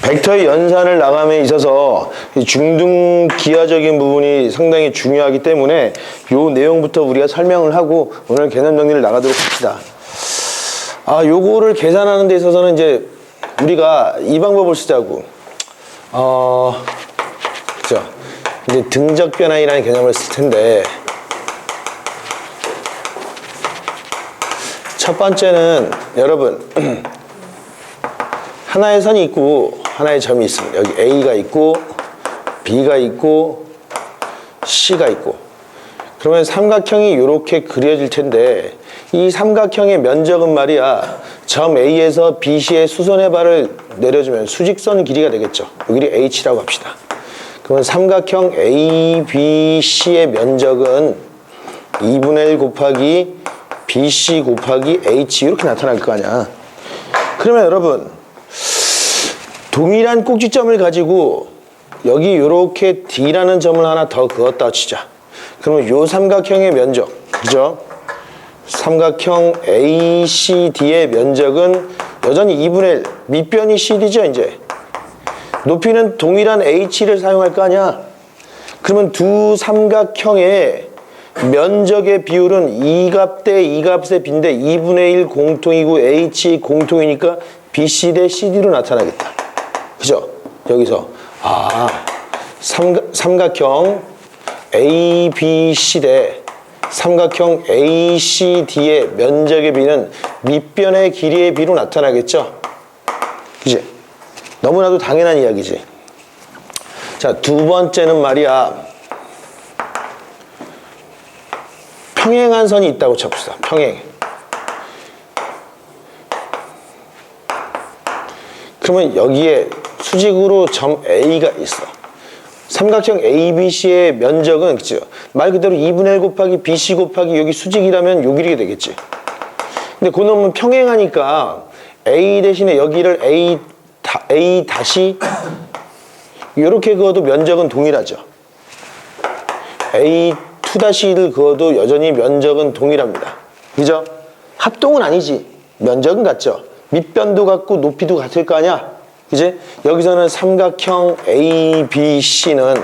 벡터의 연산을 나감에 있어서 중등 기하적인 부분이 상당히 중요하기 때문에 요 내용부터 우리가 설명을 하고 오늘 개념 정리를 나가도록 합시다. 요거를 계산하는 데 있어서는 이제 우리가 이 방법을 쓰자고. 그죠? 이제 등적 변화이라는 개념을 쓸 텐데, 첫 번째는 여러분 하나의 선이 있고 하나의 점이 있습니다. 여기 A가 있고 B가 있고 C가 있고, 그러면 삼각형이 이렇게 그려질 텐데 이 삼각형의 면적은 말이야 점 A에서 BC의 수선의 발을 내려주면 수직선 길이가 되겠죠. 이 길이 H라고 합시다. 그러면 삼각형 ABC의 면적은 2분의 1 곱하기 BC 곱하기 H 이렇게 나타날 거 아니야. 그러면 여러분 동일한 꼭지점을 가지고 여기 이렇게 D라는 점을 하나 더 그었다 치자. 그러면 요 삼각형의 면적, 그죠? 삼각형 ACD의 면적은 여전히 2분의 1, 밑변이 CD죠, 이제. 높이는 동일한 H를 사용할 거 아니야. 그러면 두 삼각형의 면적의 비율은 2값 대 2값의 B인데 2분의 1 공통이고 H 공통이니까 BC 대 CD로 나타나겠다. 그죠? 여기서 삼각형 ABC 대 삼각형 ACD의 면적의 비는 밑변의 길이의 비로 나타나겠죠? 그지? 너무나도 당연한 이야기지. 자, 두 번째는 말이야 평행한 선이 있다고 쳐봅시다. 평행. 그러면 여기에 수직으로 점 A가 있어. 삼각형 ABC의 면적은 그죠? 말 그대로 2분의 1 곱하기 BC 곱하기 여기 수직이라면 요 길이가 되겠지. 근데 그놈은 평행하니까 A 대신에 여기를 A 다시 이렇게 그어도 면적은 동일하죠. A2 다시를 그어도 여전히 면적은 동일합니다. 그죠? 합동은 아니지. 면적은 같죠. 밑변도 같고 높이도 같을 거 아니야. 그지? 여기서는 삼각형 ABC는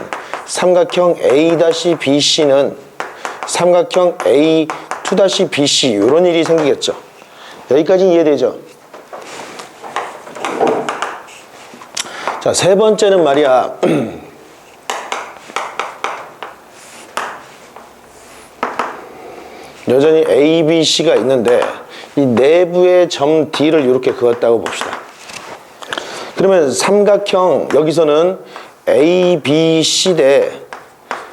삼각형 A-BC는 삼각형 A2-BC 이런 일이 생기겠죠. 여기까지 이해되죠? 자, 세 번째는 말이야 여전히 ABC가 있는데 이 내부의 점 D를 이렇게 그었다고 봅시다. 그러면 삼각형 여기서는 ABC 대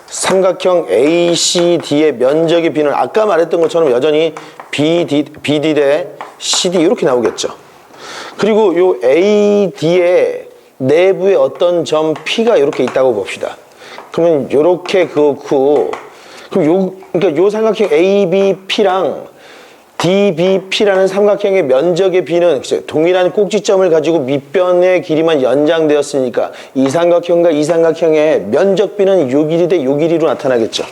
삼각형 ACD의 면적의 B는 아까 말했던 것처럼 여전히 BD 대 CD 이렇게 나오겠죠. 그리고 요 AD의 내부에 어떤 점 P가 이렇게 있다고 봅시다. 그러면 이렇게 그렇고, 그럼 그러니까 요 삼각형 ABP랑 DBP라는 삼각형의 면적의 B는 동일한 꼭지점을 가지고 밑변의 길이만 연장되었으니까 이 삼각형과 이 삼각형의 면적 B는 요 길이 대 요 길이로 나타나겠죠.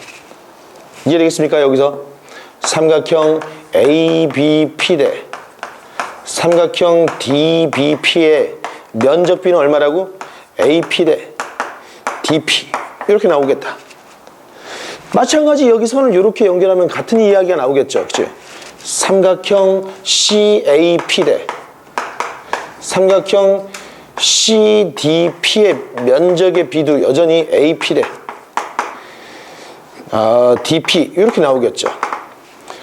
이해되겠습니까? 여기서 삼각형 ABP 대 삼각형 DBP의 면적 B는 얼마라고? AP 대 DP 이렇게 나오겠다. 마찬가지 여기서는 이렇게 연결하면 같은 이야기가 나오겠죠. 그치? 삼각형 CAP 대 삼각형 CDP의 면적의 B도 여전히 AP 대 DP 이렇게 나오겠죠.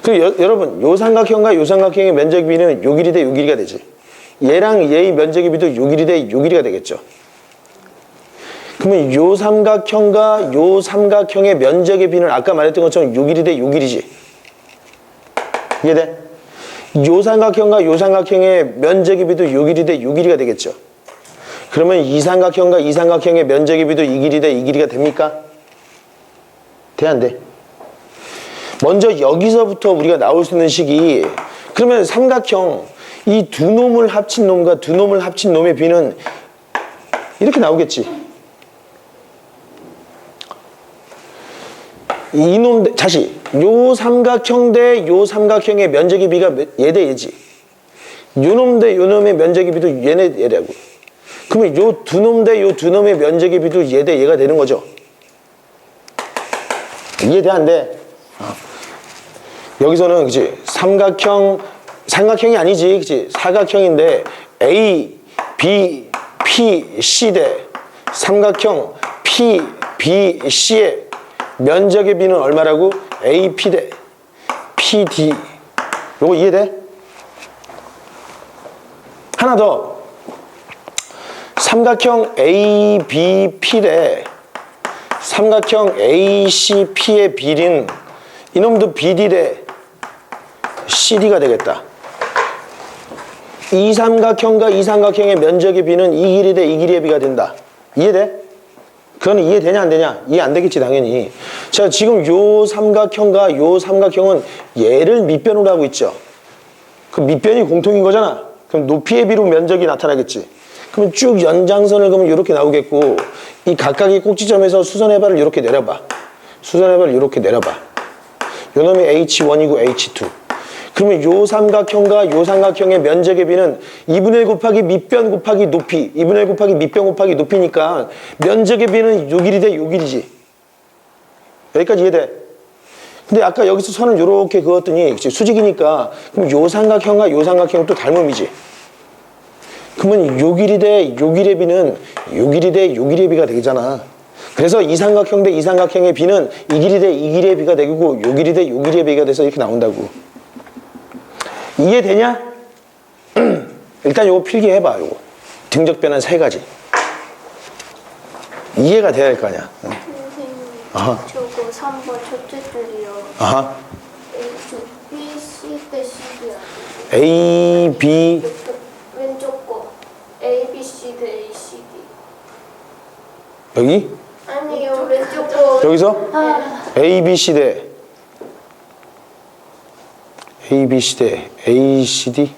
그리고 여러분 요 삼각형과 요 삼각형의 면적 B는 요 길이 대 요 길이가 되지. 얘랑 얘의 면적의 B도 요 길이 대 요 길이가 되겠죠. 그러면 요 삼각형과 요 삼각형의 면적의 B는 아까 말했던 것처럼 요 길이 대 요 길이지. 이해돼? 요 삼각형과 요 삼각형의 면적의 B도 요 길이 대 요 길이가 되겠죠. 그러면 이 삼각형과 이 삼각형의 면적의 B도 이 길이 대 이 길이가 됩니까? 돼, 안 돼? 먼저 여기서부터 우리가 나올 수 있는 식이, 그러면 삼각형 이 두 놈을 합친 놈과 두 놈을 합친 놈의 B는 이렇게 나오겠지. 이놈 다시 요 삼각형 대 요 삼각형의 면적의 B가 얘 대 얘지. 요놈 대 요놈의 면적의 B도 얘네 얘라고. 그러면 요 두 놈 대 요 두 놈의 면적의 비도 얘 대 얘가 되는 거죠. 이해돼 안 돼? 여기서는 그치 삼각형이 아니지 그치 사각형인데 A, B, P, C 대 삼각형 P, B, C의 면적의 비는 얼마라고? A, P 대 P, D. 요거 이해돼? 하나 더. 삼각형 A, B, P 대 삼각형 A, C, P의 비는 이놈도 BD 대 CD가 되겠다. 이 삼각형과 이 삼각형의 면적의 비는 이 길이 대 이 길이의 비가 된다. 이해돼? 그건 이해되냐 안 되냐? 이해 안 되겠지 당연히. 자 지금 요 삼각형과 요 삼각형은 얘를 밑변으로 하고 있죠. 그 밑변이 공통인 거잖아. 그럼 높이의 비로 면적이 나타나겠지. 그럼 쭉 연장선을 그러면 이렇게 나오겠고 이 각각의 꼭지점에서 수선해발을 이렇게 내려봐. 수선해발을 이렇게 내려봐. 요 놈이 H1이고 H2. 그러면 요 삼각형과 요 삼각형의 면적의 비는 2분의 1 곱하기 밑변 곱하기 높이 2분의 1 곱하기 밑변 곱하기 높이니까 면적의 비는 요 길이 대 요 길이지. 여기까지 이해돼? 근데 아까 여기서 선을 요렇게 그었더니 수직이니까 그럼 요 삼각형과 요 삼각형은 또 닮음이지. 그러면 요 길이 대 요 길이의 비는 요 길이 대 요 길이의 비가 되잖아. 그래서 이 삼각형 대 이 삼각형의 비는 이 길이 대 이 길이의 비가 되고 요 길이 대 요 길이의 비가 돼서 이렇게 나온다고. 이해되냐? 일단 요거 필기해봐. 요거 등적변환 3가지 이해가 돼야 할 거 아니야. 선생님, 아하. 저거 3번 첫째 줄이요. 아하. B, C 대 C야. A, B 왼쪽 거. A, B, C 대 A, C, D. 여기? 아니요, 왼쪽 거. 여기서? A, B, C 대 A, B, C 대 A, C, D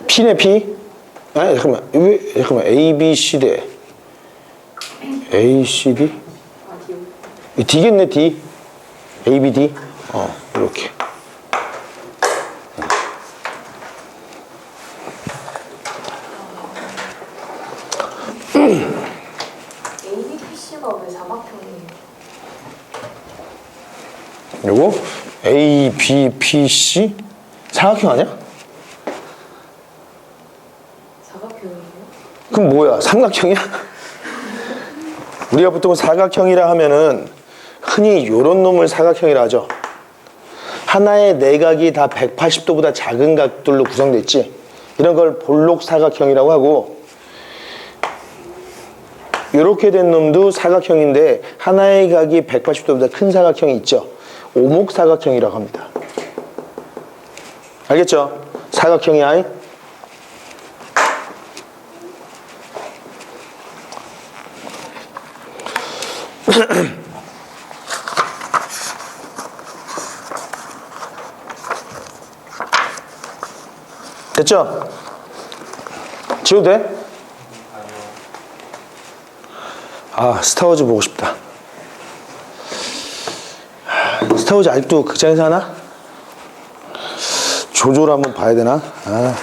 P네 P? 아니 잠깐만 잠깐만 A, B, C 대 A, C, D D겠네 D A, B, D 이렇게 ABPC가 왜 사각형이에요? 요거 A, B, P, C 사각형 아니야? 사각형이에요? 그럼 뭐야? 삼각형이야? 우리가 보통 사각형이라 하면은 흔히 요런 놈을 사각형이라 하죠. 하나의 내각이 다 180도보다 작은 각들로 구성되어 있지. 이런 걸 볼록사각형이라고 하고 요렇게 된 놈도 사각형인데 하나의 각이 180도보다 큰 사각형이 있죠. 오목사각형이라고 합니다. 알겠죠? 사각형이 아이 됐죠? 지워도 돼? 아 스타워즈 보고 싶다. 스타워즈 아직도 극장에서 하나? 조조를 한번 봐야 되나? 아.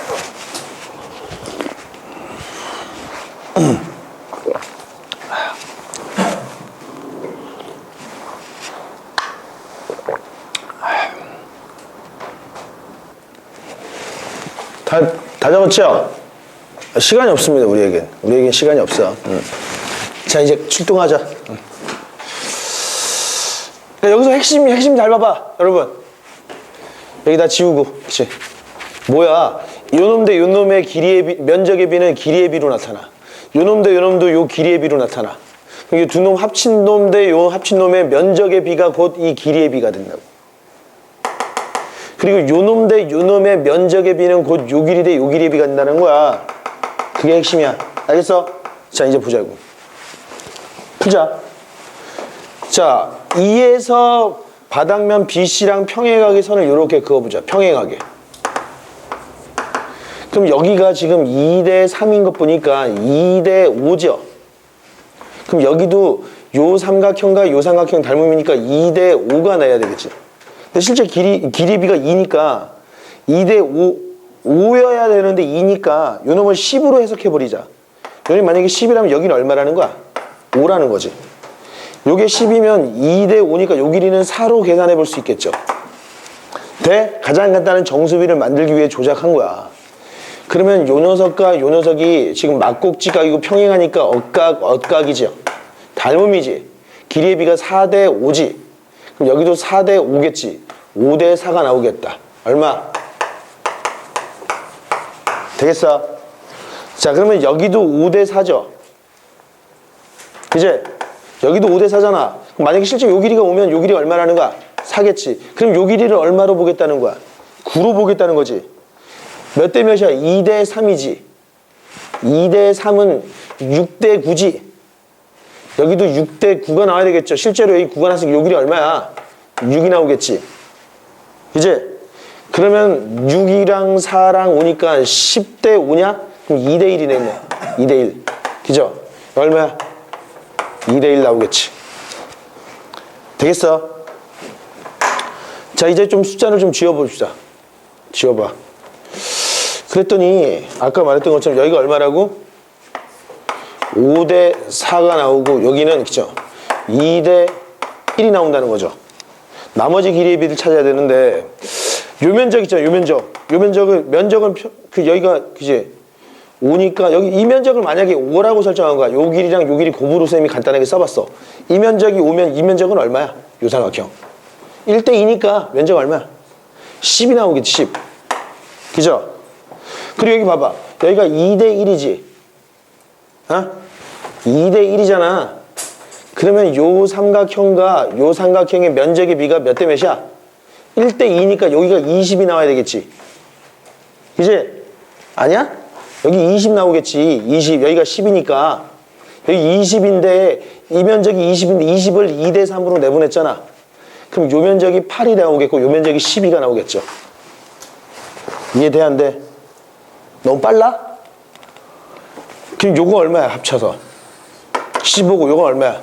다 적었죠? 시간이 없습니다. 우리에겐 시간이 없어. 자 이제 출동하자. 여기서 핵심 잘 봐봐 여러분. 여기 다 지우고 그치? 뭐야 요놈 대 요놈의 길이의 비, 면적의 비는 길이의 비로 나타나. 요놈 대 요놈도 요 길이의 비로 나타나. 이 두 놈 합친 놈 대 요 합친 놈의 면적의 비가 곧 이 길이의 비가 된다고. 그리고 요놈 대 요놈의 면적의 비는 곧 요 길이 대 요 길이의 비가 된다는 거야. 그게 핵심이야. 알겠어? 자 이제 보자고. 풀자. 자 2에서 바닥면 BC랑 평행하게 선을 이렇게 그어보자. 평행하게. 그럼 여기가 지금 2대 3인 것 보니까 2대 5죠. 그럼 여기도 요 삼각형과 요 삼각형 닮음이니까 2대 5가 나야 되겠지. 근데 실제 길이비가 2니까 2대 5 5여야 되는데 2니까 요 놈을 10으로 해석해버리자. 여기 만약에 10이라면 여기는 얼마라는 거야? 5라는 거지. 요게 10이면 2대 5니까 요 길이는 4로 계산해 볼 수 있겠죠. 가장 간단한 정수비를 만들기 위해 조작한 거야. 그러면 요 녀석과 요 녀석이 지금 막곡지각이고 평행하니까 엇각이죠. 닮음이지. 길이의 비가 4대 5지. 그럼 여기도 4대 5겠지. 5대 4가 나오겠다. 얼마? 되겠어? 자, 그러면 여기도 5대 4죠. 이제 여기도 5대 4잖아. 만약에 실제 요 길이가 오면 요 길이 얼마라는 거야? 4겠지. 그럼 요 길이를 얼마로 보겠다는 거야? 9로 보겠다는 거지. 몇 대 몇이야? 2대 3이지. 2대 3은 6대 9지. 여기도 6대 9가 나와야 되겠죠. 실제로 여기 9가 나왔으니까 요 길이 얼마야? 6이 나오겠지. 이제 그러면 6이랑 4랑 오니까 10대 5냐? 그럼 2대 1이 되네. 2대 1. 그죠? 얼마야? 2대 1 나오겠지. 되겠어? 자, 이제 좀 숫자를 좀 지어봅시다. 지어봐. 그랬더니 아까 말했던 것처럼 여기가 얼마라고? 5대 4가 나오고 여기는 그죠? 2대 1이 나온다는 거죠. 나머지 길이의 비를 찾아야 되는데 요 면적 있잖아요. 요 면적. 요 면적은 그 여기가 그지? 5니까 여기 이 면적을 만약에 5라고 설정한 거야. 요 길이랑 요 길이 곱으로 쌤이 간단하게 써봤어. 이 면적이 5면 이 면적은 얼마야? 요 삼각형. 1대 2니까 면적 얼마야? 10이 나오겠지. 10. 그죠? 그리고 여기 봐봐. 여기가 2대 1이지. 어? 2대 1이잖아. 그러면 요 삼각형과 요 삼각형의 면적의 비가 몇 대 몇이야? 1대 2니까 여기가 20이 나와야 되겠지. 이제 아니야? 여기 20 나오겠지. 20. 여기가 10이니까 여기 20인데 이 면적이 20인데 20을 2대 3으로 내보냈잖아. 그럼 요 면적이 8이 나오겠고 요 면적이 12가 나오겠죠. 이해돼 안 돼? 너무 빨라? 그럼 요거 얼마야 합쳐서? 15고 요거 얼마야?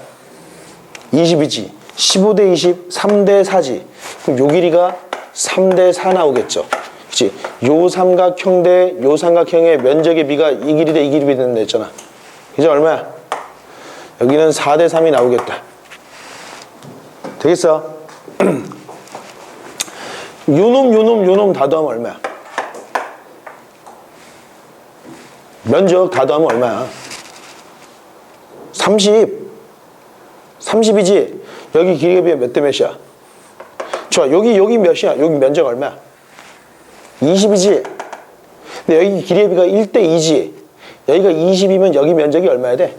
20이지. 15대 20, 3대 4지. 그럼 요 길이가 3대 4 나오겠죠. 그치? 요 삼각형 대 요 삼각형의 면적의 비가 이 길이 대 이 길이 된다 했잖아. 이제 얼마야? 여기는 4대 3이 나오겠다. 되겠어? 요놈 다 더하면 얼마야? 면적 다 더하면 얼마야? 30. 30이지? 여기 길이에 비해 몇 대 몇이야? 좋아. 여기 몇이야? 여기 면적 얼마야? 20이지? 근데 여기 길이의 비가 1대 2지? 여기가 20이면 여기 면적이 얼마야 돼?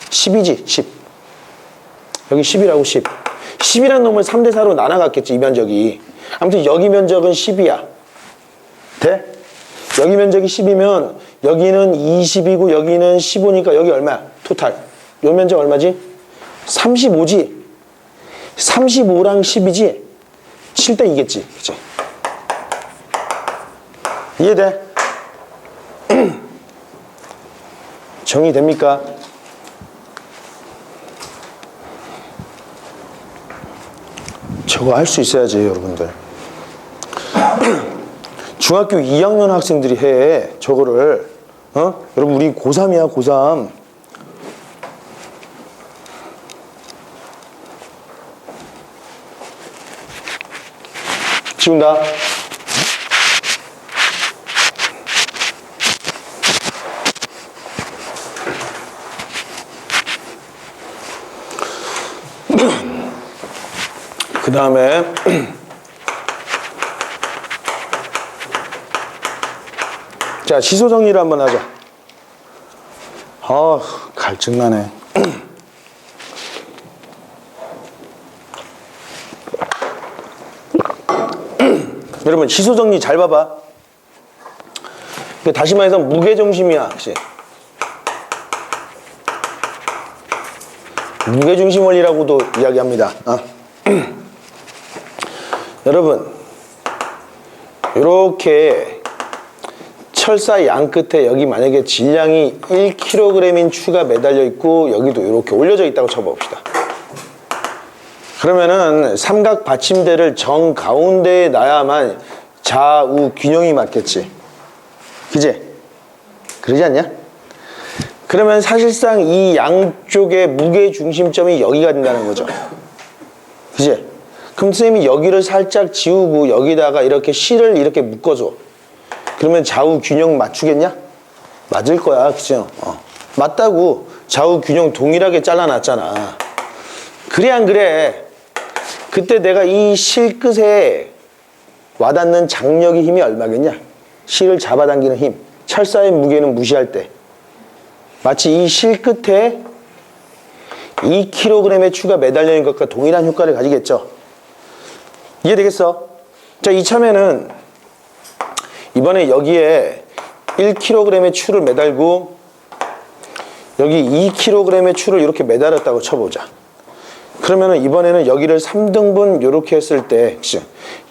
10이지? 10. 여기 10이라고 10. 10이라는 놈을 3대 4로 나눠갔겠지, 이 면적이. 아무튼 여기 면적은 10이야. 돼? 여기 면적이 10이면 여기는 20이고 여기는 15니까 여기 얼마야? 토탈. 요 면적 얼마지? 35지? 35랑 10이지? 7대 2겠지. 그치? 이해돼? 정리됩니까? 저거 할 수 있어야지, 여러분들. 중학교 2학년 학생들이 해, 저거를. 여러분, 우리 고3이야, 고3. 지운다. 그 다음에 자, 시소 정리를 한번 하자. 갈증나네. 여러분, 시소 정리 잘 봐봐. 다시 말해서 무게중심이야. 그치? 무게중심 원리라고도 이야기합니다. 여러분, 이렇게 철사 양 끝에 여기 만약에 질량이 1kg인 추가 매달려 있고 여기도 이렇게 올려져 있다고 쳐봅시다. 그러면은 삼각 받침대를 정 가운데에 놔야만 좌우 균형이 맞겠지. 그지? 그러지 않냐? 그러면 사실상 이 양쪽의 무게 중심점이 여기가 된다는 거죠. 그지? 그럼 선생님이 여기를 살짝 지우고 여기다가 이렇게 실을 이렇게 묶어줘. 그러면 좌우 균형 맞추겠냐? 맞을 거야. 그죠? 맞다고. 좌우 균형 동일하게 잘라놨잖아. 그래 안 그래? 그때 내가 이 실 끝에 와닿는 장력의 힘이 얼마겠냐? 실을 잡아당기는 힘. 철사의 무게는 무시할 때. 마치 이 실 끝에 2kg의 추가 매달려 있는 것과 동일한 효과를 가지겠죠. 이해되겠어? 자, 이참에는 이번에 여기에 1kg의 추를 매달고 여기 2kg의 추를 이렇게 매달았다고 쳐보자. 그러면은 이번에는 여기를 3등분 이렇게 했을 때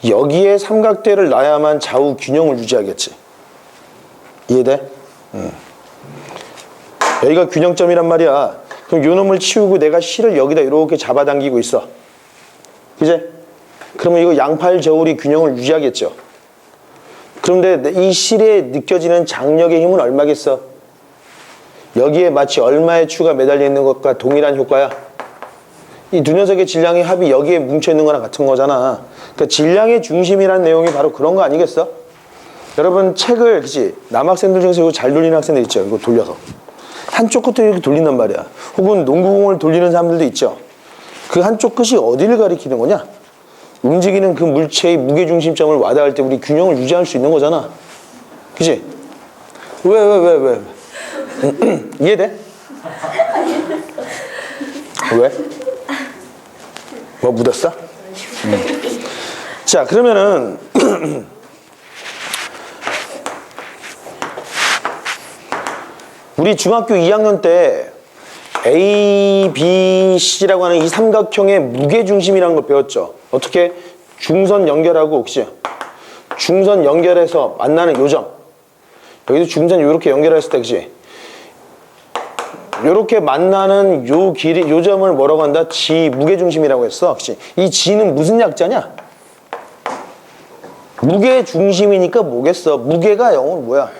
여기에 삼각대를 놔야만 좌우 균형을 유지하겠지. 이해돼? 여기가 균형점이란 말이야. 그럼 요 놈을 치우고 내가 실을 여기다 이렇게 잡아당기고 있어. 그제? 그러면 이거 양팔 저울이 균형을 유지하겠죠. 그런데 이 실에 느껴지는 장력의 힘은 얼마겠어? 여기에 마치 얼마의 추가 매달려 있는 것과 동일한 효과야. 이 두 녀석의 질량의 합이 여기에 뭉쳐있는 거랑 같은 거잖아. 그러니까 질량의 중심이라는 내용이 바로 그런 거 아니겠어? 여러분 책을, 그치? 남학생들 중에서 이거 잘 돌리는 학생들 있죠? 이거 돌려서. 한쪽 끝을 이렇게 돌린단 말이야. 혹은 농구공을 돌리는 사람들도 있죠. 그 한쪽 끝이 어디를 가리키는 거냐? 움직이는 그 물체의 무게중심점을 와닿을 때 우리 균형을 유지할 수 있는 거잖아. 그치? 왜? 이해돼? 왜? 뭐 묻었어? 자, 그러면은 우리 중학교 2학년 때 A, B, C라고 하는 이 삼각형의 무게중심이라는 걸 배웠죠. 어떻게? 중선 연결하고 혹시 중선 연결해서 만나는 요점. 여기도 중선 이렇게 연결했을 때 그치? 요렇게 만나는 요 길이, 요 점을 뭐라고 한다? G, 무게중심이라고 했어. 그치? 이 G는 무슨 약자냐? 무게중심이니까 뭐겠어? 무게가 영어로 뭐야?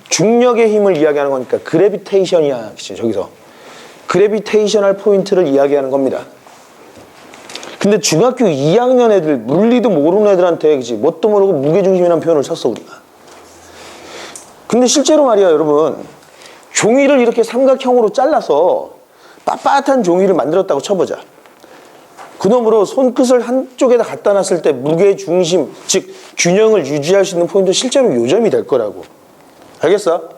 중력의 힘을 이야기하는 거니까 그래비테이션이야. 그치? 저기서 그래비테이셔널 포인트를 이야기하는 겁니다. 근데 중학교 2학년 애들, 물리도 모르는 애들한테 그치? 뭣도 모르고 무게중심이라는 표현을 썼어 우리가. 근데 실제로 말이야 여러분, 종이를 이렇게 삼각형으로 잘라서 빳빳한 종이를 만들었다고 쳐보자. 그놈으로 손끝을 한쪽에다 갖다 놨을 때 무게중심, 즉 균형을 유지할 수 있는 포인트는 실제로 요점이 될 거라고. 알겠어?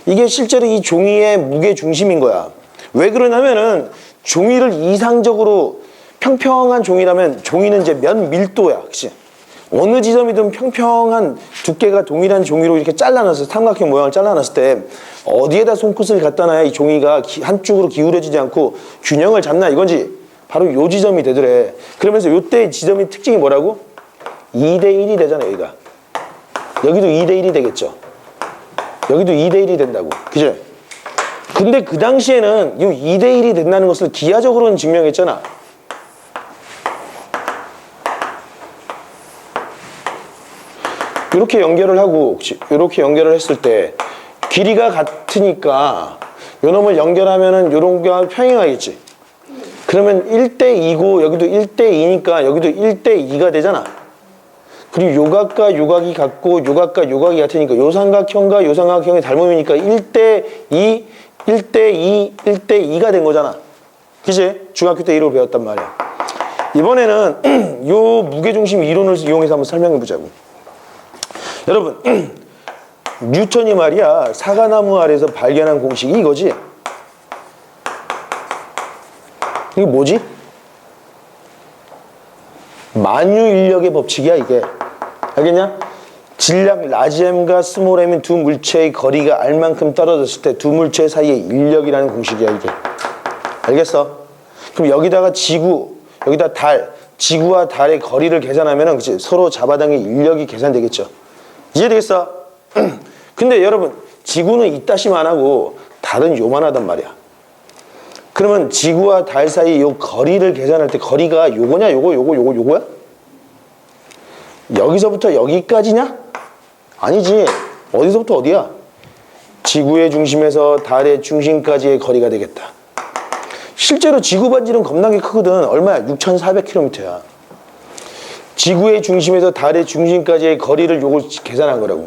이게 실제로 이 종이의 무게중심인 거야. 왜 그러냐면은 종이를 이상적으로 평평한 종이라면 종이는 이제 면 밀도야. 그치? 어느 지점이든 평평한 두께가 동일한 종이로 이렇게 잘라놨을 때, 삼각형 모양을 잘라놨을 때 어디에다 손끝을 갖다 놔야 이 종이가 한쪽으로 기울어지지 않고 균형을 잡나 이건지 바로 요 지점이 되더래. 그러면서 요때 지점의 특징이 뭐라고? 2대1이 되잖아 여기가. 여기도 2대1이 되겠죠. 여기도 2대1이 된다고. 그죠? 근데 그 당시에는 이 2대1이 된다는 것을 기하적으로는 증명했잖아. 이렇게 연결을 하고 이렇게 연결을 했을 때 길이가 같으니까 요놈을 연결하면은 요런 게 평행하겠지. 그러면 1대2고 여기도 1대2니까 여기도 1대2가 되잖아. 그리고 요각과 요각이 같고 요각과 요각이 같으니까 요 삼각형과 요 삼각형의 닮음이니까 1대2, 1대2, 1대2가 된 거잖아. 그치? 중학교 때 이론을 배웠단 말이야. 이번에는 요 무게중심 이론을 이용해서 한번 설명해 보자고. 여러분, 뉴턴이 말이야 사과나무 아래에서 발견한 공식이 이거지. 이게 뭐지? 만유인력의 법칙이야 이게. 알겠냐? 질량 라지 M과 스몰 M인 두 물체의 거리가 R만큼 떨어졌을 때 두 물체 사이의 인력이라는 공식이야 이게. 알겠어? 그럼 여기다가 지구, 여기다 달, 지구와 달의 거리를 계산하면은 그치? 서로 잡아당긴 인력이 계산되겠죠. 이해되겠어? 근데 여러분, 지구는 이따시만 안 하고 달은 요만하단 말이야. 그러면 지구와 달 사이 요 거리를 계산할 때 거리가 요거냐 요거야? 여기서부터 여기까지냐? 아니지. 어디서부터 어디야? 지구의 중심에서 달의 중심까지의 거리가 되겠다. 실제로 지구 반지름 겁나게 크거든. 얼마야? 6,400km야. 지구의 중심에서 달의 중심까지의 거리를 요걸 계산한 거라고.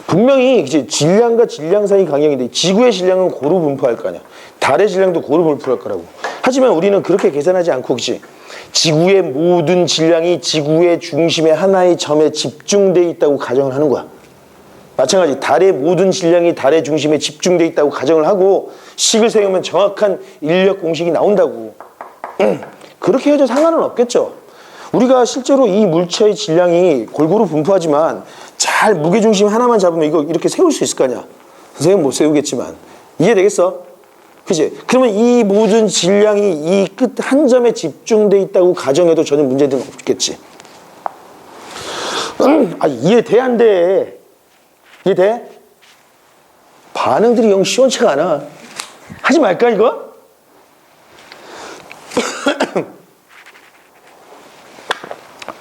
분명히 이제 질량과 질량 사이 간격인데 지구의 질량은 고루 분포할 거 아니야. 달의 질량도 고루 분포할 거라고. 하지만 우리는 그렇게 계산하지 않고, 그치? 지구의 모든 질량이 지구의 중심의 하나의 점에 집중되어 있다고 가정을 하는 거야. 마찬가지 달의 모든 질량이 달의 중심에 집중되어 있다고 가정을 하고 식을 세우면 정확한 인력 공식이 나온다고. 그렇게 해도 상관은 없겠죠. 우리가 실제로 이 물체의 질량이 골고루 분포하지만 잘 무게중심 하나만 잡으면 이거 이렇게 세울 수 있을 거 아니야. 선생님은 못 세우겠지만. 이해되겠어? 그치? 그러면 이 모든 질량이 이 끝 한 점에 집중돼 있다고 가정해도 전혀 문제는 없겠지. 이해돼, 안 돼? 이해돼? 반응들이 영 시원치가 않아. 하지 말까, 이거?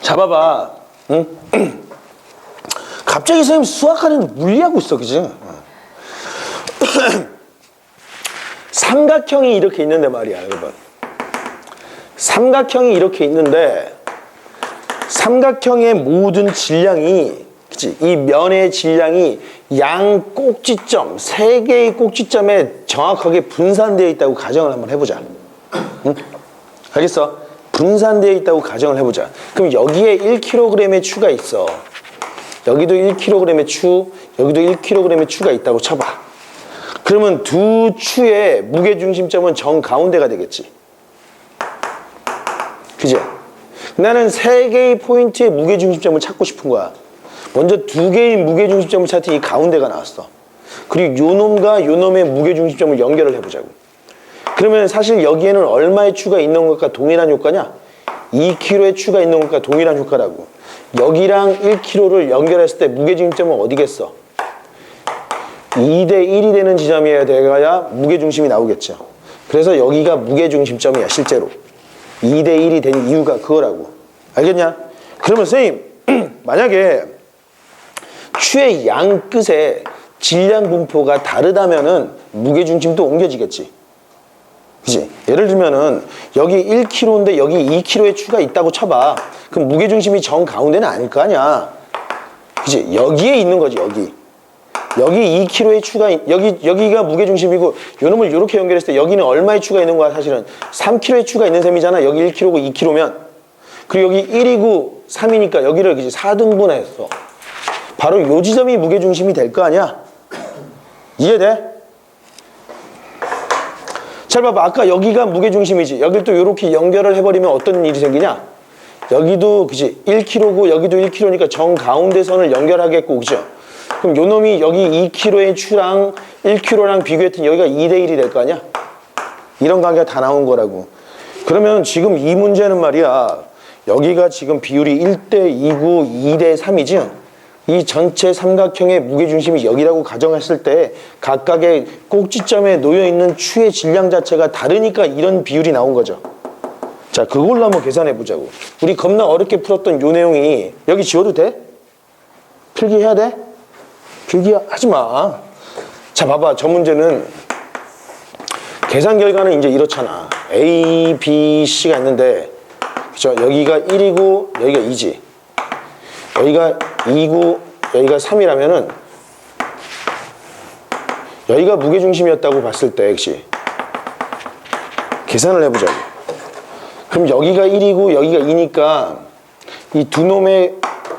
잡아봐. 응? 갑자기 선생님 수학하는데 물리하고 있어, 그지? 삼각형이 이렇게 있는데 말이야, 여러분. 삼각형이 이렇게 있는데 삼각형의 모든 질량이, 그치? 이 면의 질량이 양 꼭지점, 세 개의 꼭지점에 정확하게 분산되어 있다고 가정을 한번 해보자. 응? 알겠어? 분산되어 있다고 가정을 해보자. 그럼 여기에 1kg의 추가 있어. 여기도 1kg의 추, 여기도 1kg의 추가 있다고 쳐봐. 그러면 두 추의 무게중심점은 정 가운데가 되겠지. 그지? 나는 세 개의 포인트의 무게중심점을 찾고 싶은 거야. 먼저 두 개의 무게중심점을 찾더니 이 가운데가 나왔어. 그리고 요 놈과 요 놈의 무게중심점을 연결을 해보자고. 그러면 사실 여기에는 얼마의 추가 있는 것과 동일한 효과냐? 2kg의 추가 있는 것과 동일한 효과라고. 여기랑 1kg를 연결했을 때 무게중심점은 어디겠어? 2대 1이 되는 지점이어야 돼야 무게중심이 나오겠죠. 그래서 여기가 무게중심점이야, 실제로. 2대 1이 된 이유가 그거라고. 알겠냐? 그러면 선생님, 만약에 추의 양 끝에 질량 분포가 다르다면은 무게중심도 옮겨지겠지. 그치? 예를 들면은 여기 1kg인데 여기 2kg의 추가 있다고 쳐봐. 그럼 무게중심이 정 가운데는 아닐 거 아니야. 그치? 여기에 있는 거지, 여기. 여기 2kg의 추가, 여기가 무게중심이고 요 놈을 이렇게 연결했을 때 여기는 얼마의 추가 있는 거야, 사실은? 3kg의 추가 있는 셈이잖아. 여기 1kg고 2kg면. 그리고 여기 1이고 3이니까 여기를 4등분했어. 바로 요 지점이 무게중심이 될 거 아니야? 이해돼? 잘 봐봐. 아까 여기가 무게중심이지. 여기를 또 이렇게 연결을 해버리면 어떤 일이 생기냐? 여기도, 그치? 1kg고 여기도 1kg니까 정 가운데 선을 연결하겠고, 그죠? 그럼 요 놈이 여기 2kg의 추랑 1kg랑 비교했더니 여기가 2대 1이 될 거 아니야? 이런 관계가 다 나온 거라고. 그러면 지금 이 문제는 말이야. 여기가 지금 비율이 1대 2고 2대 3이지? 이 전체 삼각형의 무게중심이 여기라고 가정했을 때 각각의 꼭지점에 놓여있는 추의 질량 자체가 다르니까 이런 비율이 나온 거죠. 자, 그걸로 한번 계산해 보자고. 우리 겁나 어렵게 풀었던 요 내용이 여기 지워도 돼? 필기해야 돼? 필기하지 마. 자, 봐봐. 저 문제는 계산 결과는 이제 이렇잖아. A, B, C가 있는데, 그죠? 여기가 1이고 여기가 2지. 여기가 2고 여기가 3이라면은 여기가 무게중심이었다고 봤을 때, 역시 계산을 해보자고. 그럼 여기가 1이고 여기가 2니까 이 두 놈의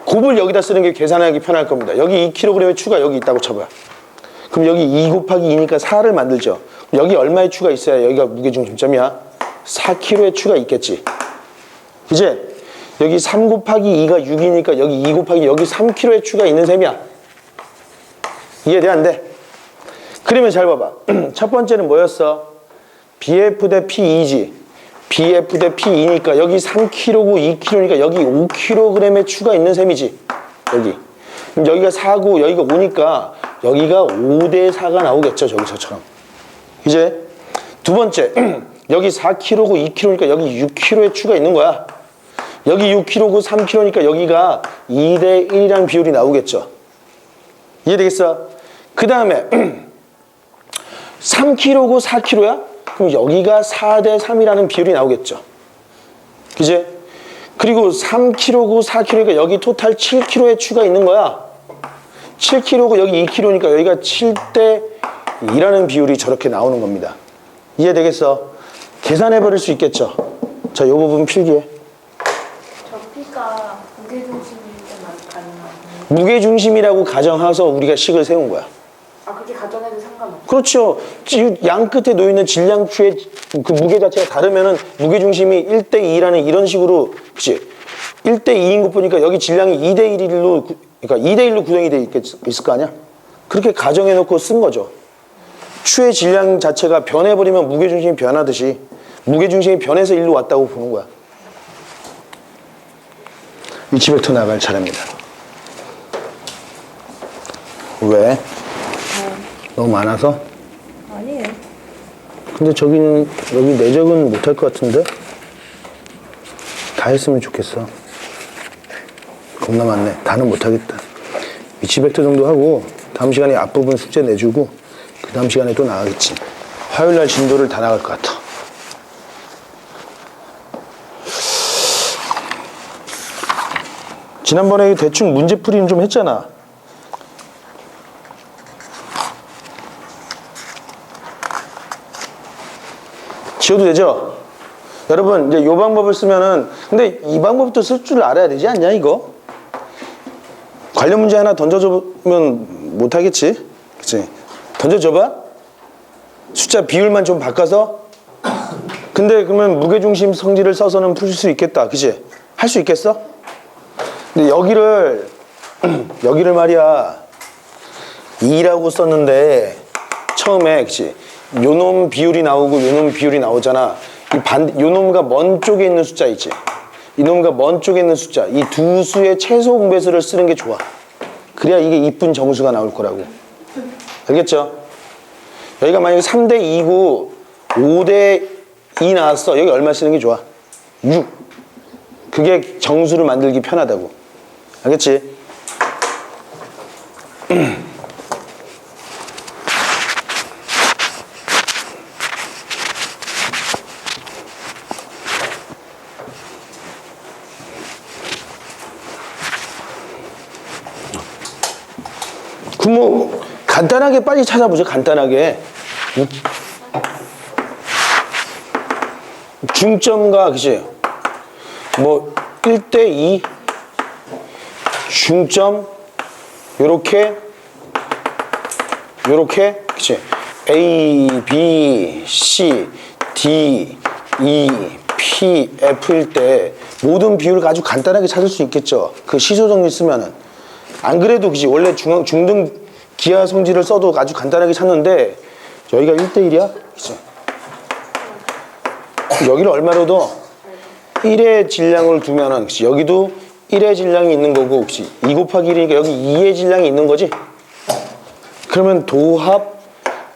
곱을 여기다 쓰는 게 계산하기 편할 겁니다. 여기 2kg의 추가 여기 있다고 쳐봐요. 그럼 여기 2 곱하기 2니까 4를 만들죠. 여기 얼마의 추가 있어야 여기가 무게중심점이야? 4kg의 추가 있겠지. 이제 여기 3 곱하기 2가 6이니까 여기 2 곱하기 여기 3kg의 추가 있는 셈이야. 이해돼, 안 돼? 그러면 잘 봐봐. 첫 번째는 뭐였어? BF 대 P2지. BF 대 P2니까 여기 3kg고 2kg니까 여기 5kg의 추가 있는 셈이지. 여기. 그럼 여기가 4고 여기가 5니까 여기가 5대 4가 나오겠죠. 저기서처럼. 이제 두 번째. 여기 4kg고 2kg니까 여기 6kg의 추가 있는 거야. 여기 6kg고 3kg니까 여기가 2대 1이라는 비율이 나오겠죠. 이해되겠어? 그 다음에 3kg고 4kg야? 그럼 여기가 4대 3이라는 비율이 나오겠죠. 그지? 그리고 3kg고 4kg니까 여기 토탈 7kg의 추가 있는 거야. 7kg고 여기 2kg니까 여기가 7대 2라는 비율이 저렇게 나오는 겁니다. 이해되겠어? 계산해 버릴 수 있겠죠? 자, 이 부분 필기해. 저 P가 무게중심일 때만 가능한. 무게중심이라고 가정해서 우리가 식을 세운 거야. 아, 그렇게 가정해도 상관없어. 그렇죠. 양 끝에 놓여있는 질량추의 그 무게 자체가 다르면은 무게중심이 1대 2라는 이런 식으로, 그치? 1대 2인 거 보니까 여기 질량이 2대 1로, 그러니까 2대 1로 구성이 돼 있을 거 아니야? 그렇게 가정해 놓고 쓴 거죠. 추의 질량 자체가 변해버리면 무게중심이 변하듯이 무게중심이 변해서 1로 왔다고 보는 거야. 위치 벡터 나갈 차례입니다. 왜? 너무 많아서? 아니에요. 근데 저기는 여기 내적은 못할 것 같은데? 다 했으면 좋겠어. 겁나 많네. 다는 못하겠다. 위치 벡터 정도 하고 다음 시간에 앞부분 숙제 내주고 그 다음 시간에 또 나가겠지. 화요일날 진도를 다 나갈 것 같아. 지난번에 대충 문제풀이는 좀 했잖아. 지워도 되죠? 여러분 이제 이 방법을 쓰면은 근데 이 방법도 쓸 줄 알아야 되지 않냐 이거? 관련 문제 하나 던져주면 못하겠지? 그치? 던져줘봐? 숫자 비율만 좀 바꿔서? 근데 그러면 무게중심 성질을 써서는 풀 수 있겠다 그치? 할 수 있겠어? 근데 여기를 말이야 2라고 썼는데 처음에 그치? 요놈 비율이 나오고 요놈 비율이 나오잖아. 요놈과 먼 쪽에 있는 숫자 있지. 이놈과 먼 쪽에 있는 숫자. 이 두 수의 최소 공배수를 쓰는 게 좋아. 그래야 이게 이쁜 정수가 나올 거라고. 알겠죠? 여기가 만약에 3대 2고 5대 2 나왔어. 여기 얼마 쓰는 게 좋아? 6. 그게 정수를 만들기 편하다고. 알겠지? 그럼 뭐 간단하게 빨리 찾아보죠. 간단하게. 응? 중점과 그치? 뭐 1대 2 중점 요렇게 그치? A, B, C, D, E, P, F일 때 모든 비율을 아주 간단하게 찾을 수 있겠죠. 그 시소 정리 쓰면은. 안 그래도 그지 원래 중등 기하 성질을 써도 아주 간단하게 찾는데 여기가 1대1이야? 그치? 여기를 얼마로 둬? 1의 질량을 두면은 그치? 여기도 1의 질량이 있는 거고 그치? 2 곱하기 1이니까 여기 2의 질량이 있는 거지? 그러면 도합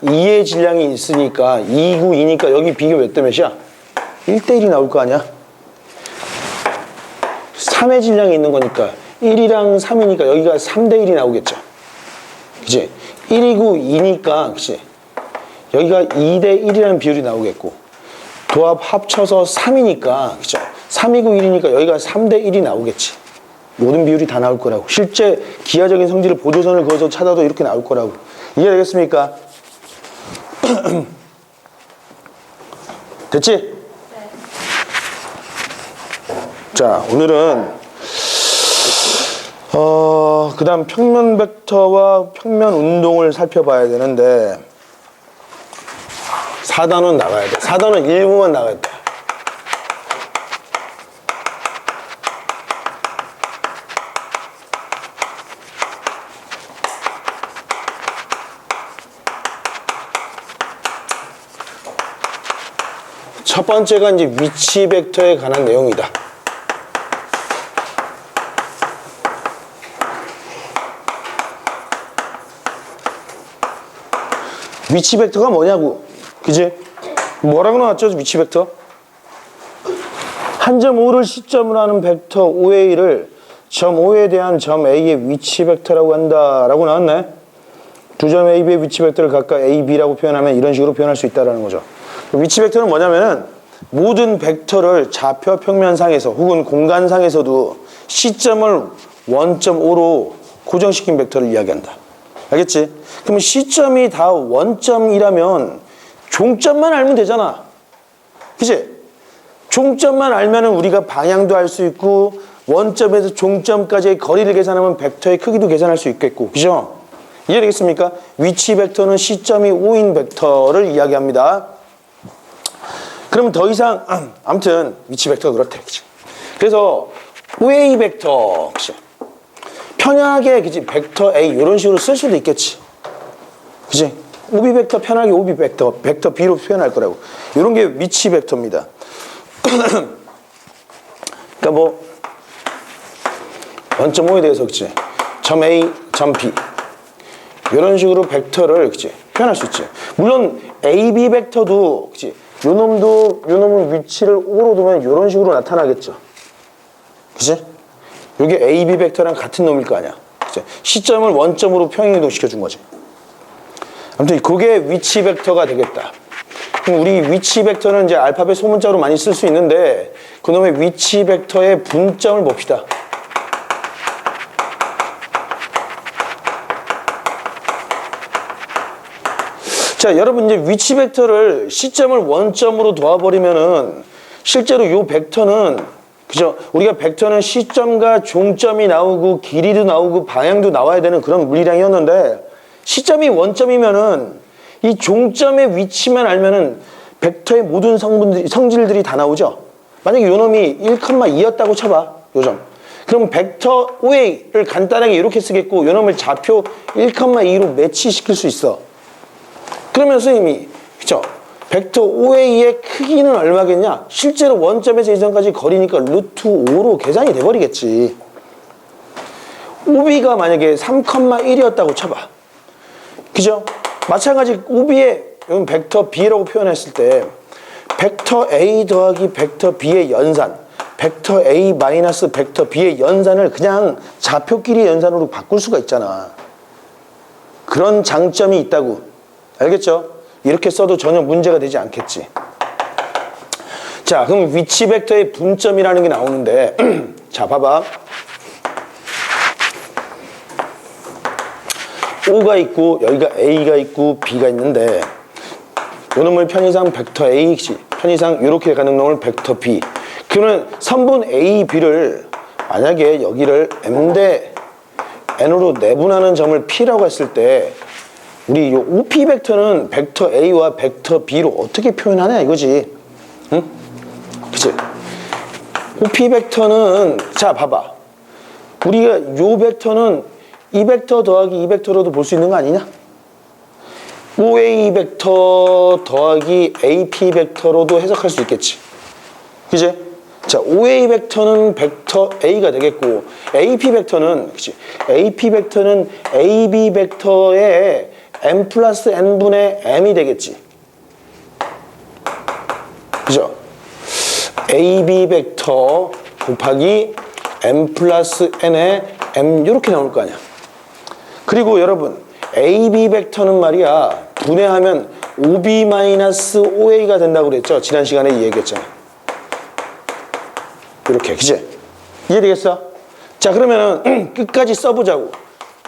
2의 질량이 있으니까 2, 9, 2니까 여기 비교 몇 대 몇이야? 1대1이 나올 거 아니야? 3의 질량이 있는 거니까 1이랑 3이니까 여기가 3대1이 나오겠죠. 그치? 1이고 2니까, 그치? 여기가 2대1이라는 비율이 나오겠고, 도합 합쳐서 3이니까, 그쵸? 3이고 1이니까 여기가 3대1이 나오겠지. 모든 비율이 다 나올 거라고. 실제 기하적인 성질을 보조선을 그어서 찾아도 이렇게 나올 거라고. 이해되겠습니까? 됐지? 네. 자, 오늘은 그 다음 평면 벡터와 평면 운동을 살펴봐야 되는데 4단원 나가야 돼. 4단원 일부만 나가야 돼. 첫 번째가 이제 위치 벡터에 관한 내용이다. 위치 벡터가 뭐냐고. 그지? 뭐라고 나왔죠? 위치 벡터? 한 점 O를 시점으로 하는 벡터 OA를 점 O에 대한 점 A의 위치 벡터라고 한다라고 나왔네. 두 점 AB의 위치 벡터를 각각 A, B라고 표현하면 이런 식으로 표현할 수 있다는 거죠. 위치 벡터는 뭐냐면은 모든 벡터를 좌표 평면상에서 혹은 공간상에서도 시점을 원점O로 고정시킨 벡터를 이야기한다. 알겠지? 그럼 시점이 다 원점이라면 종점만 알면 되잖아. 그치? 종점만 알면은 우리가 방향도 알 수 있고 원점에서 종점까지의 거리를 계산하면 벡터의 크기도 계산할 수 있겠고. 그죠? 이해되겠습니까? 위치 벡터는 시점이 O인 벡터를 이야기합니다. 그럼 더 이상 아무튼 위치 벡터가 그렇대. 그치? 그래서 OA 벡터 그치? 편하게 그치? 벡터 A 이런 식으로 쓸 수도 있겠지. 그치? OB 벡터 편하게 OB 벡터 B로 표현할 거라고. 이런 게 위치 벡터입니다. 그러니까 뭐 원점 O에 대해서 그치? 점 A, 점 B 이런 식으로 벡터를 그치? 표현할 수 있지. 물론 AB 벡터도 그치? 요 놈은 위치를 O로 두면 이런 식으로 나타나겠죠. 그치? 이게 AB 벡터랑 같은 놈일 거 아니야. 그치? 시점을 원점으로 평행이동시켜 준 거지. 아무튼 그게 위치 벡터가 되겠다. 그럼 우리 위치 벡터는 이제 알파벳 소문자로 많이 쓸 수 있는데 그놈의 위치 벡터의 분점을 봅시다. 자, 여러분 이제 위치 벡터를 시점을 원점으로 도와버리면은 실제로 요 벡터는 그죠? 우리가 벡터는 시점과 종점이 나오고 길이도 나오고 방향도 나와야 되는 그런 물리량이었는데 시점이 원점이면은 이 종점의 위치만 알면은 벡터의 모든 성질들이 다 나오죠. 만약에 요 놈이 1,2였다고 쳐봐. 요점. 그럼 벡터 OA를 간단하게 이렇게 쓰겠고 요 놈을 좌표 1,2로 매치시킬 수 있어. 그러면 선생님이 그쵸? 벡터 OA의 크기는 얼마겠냐? 실제로 원점에서 이점까지 거리니까 루트 5로 계산이 돼버리겠지. OB가 만약에 3,1이었다고 쳐봐. 그죠? 마찬가지 OB의 벡터 B라고 표현했을 때 벡터 A 더하기 벡터 B의 연산, 벡터 A 마이너스 벡터 B의 연산을 그냥 좌표끼리 연산으로 바꿀 수가 있잖아. 그런 장점이 있다고. 알겠죠? 이렇게 써도 전혀 문제가 되지 않겠지. 자, 그럼 위치 벡터의 분점이라는 게 나오는데 자, 봐봐. O가 있고 여기가 A가 있고 B가 있는데 요 놈을 편의상 벡터 A, 편의상 이렇게 가는 놈을 벡터 B. 그러면 선분 A, B를 만약에 여기를 M 대 N으로 내분하는 점을 P라고 했을 때 우리 요 OP 벡터는 벡터 A와 벡터 B로 어떻게 표현하냐 이거지. 응? 그치? OP 벡터는 자 봐봐. 우리가 요 벡터는 이 벡터 더하기 이 벡터로도 볼 수 있는 거 아니냐? OA 벡터 더하기 AP 벡터로도 해석할 수 있겠지. 그치? 자, OA 벡터는 벡터 A가 되겠고 AP 벡터는 그치? AP 벡터는 AB 벡터의 M 플러스 N분의 M이 되겠지. 그죠? AB 벡터 곱하기 M 플러스 N의 M 이렇게 나올 거 아니야. 그리고 여러분 AB 벡터는 말이야 분해하면 OB 마이너스 OA가 된다고 그랬죠. 지난 시간에 이 얘기했잖아. 이렇게 그치? 이해되겠어? 자 그러면은 끝까지 써보자고.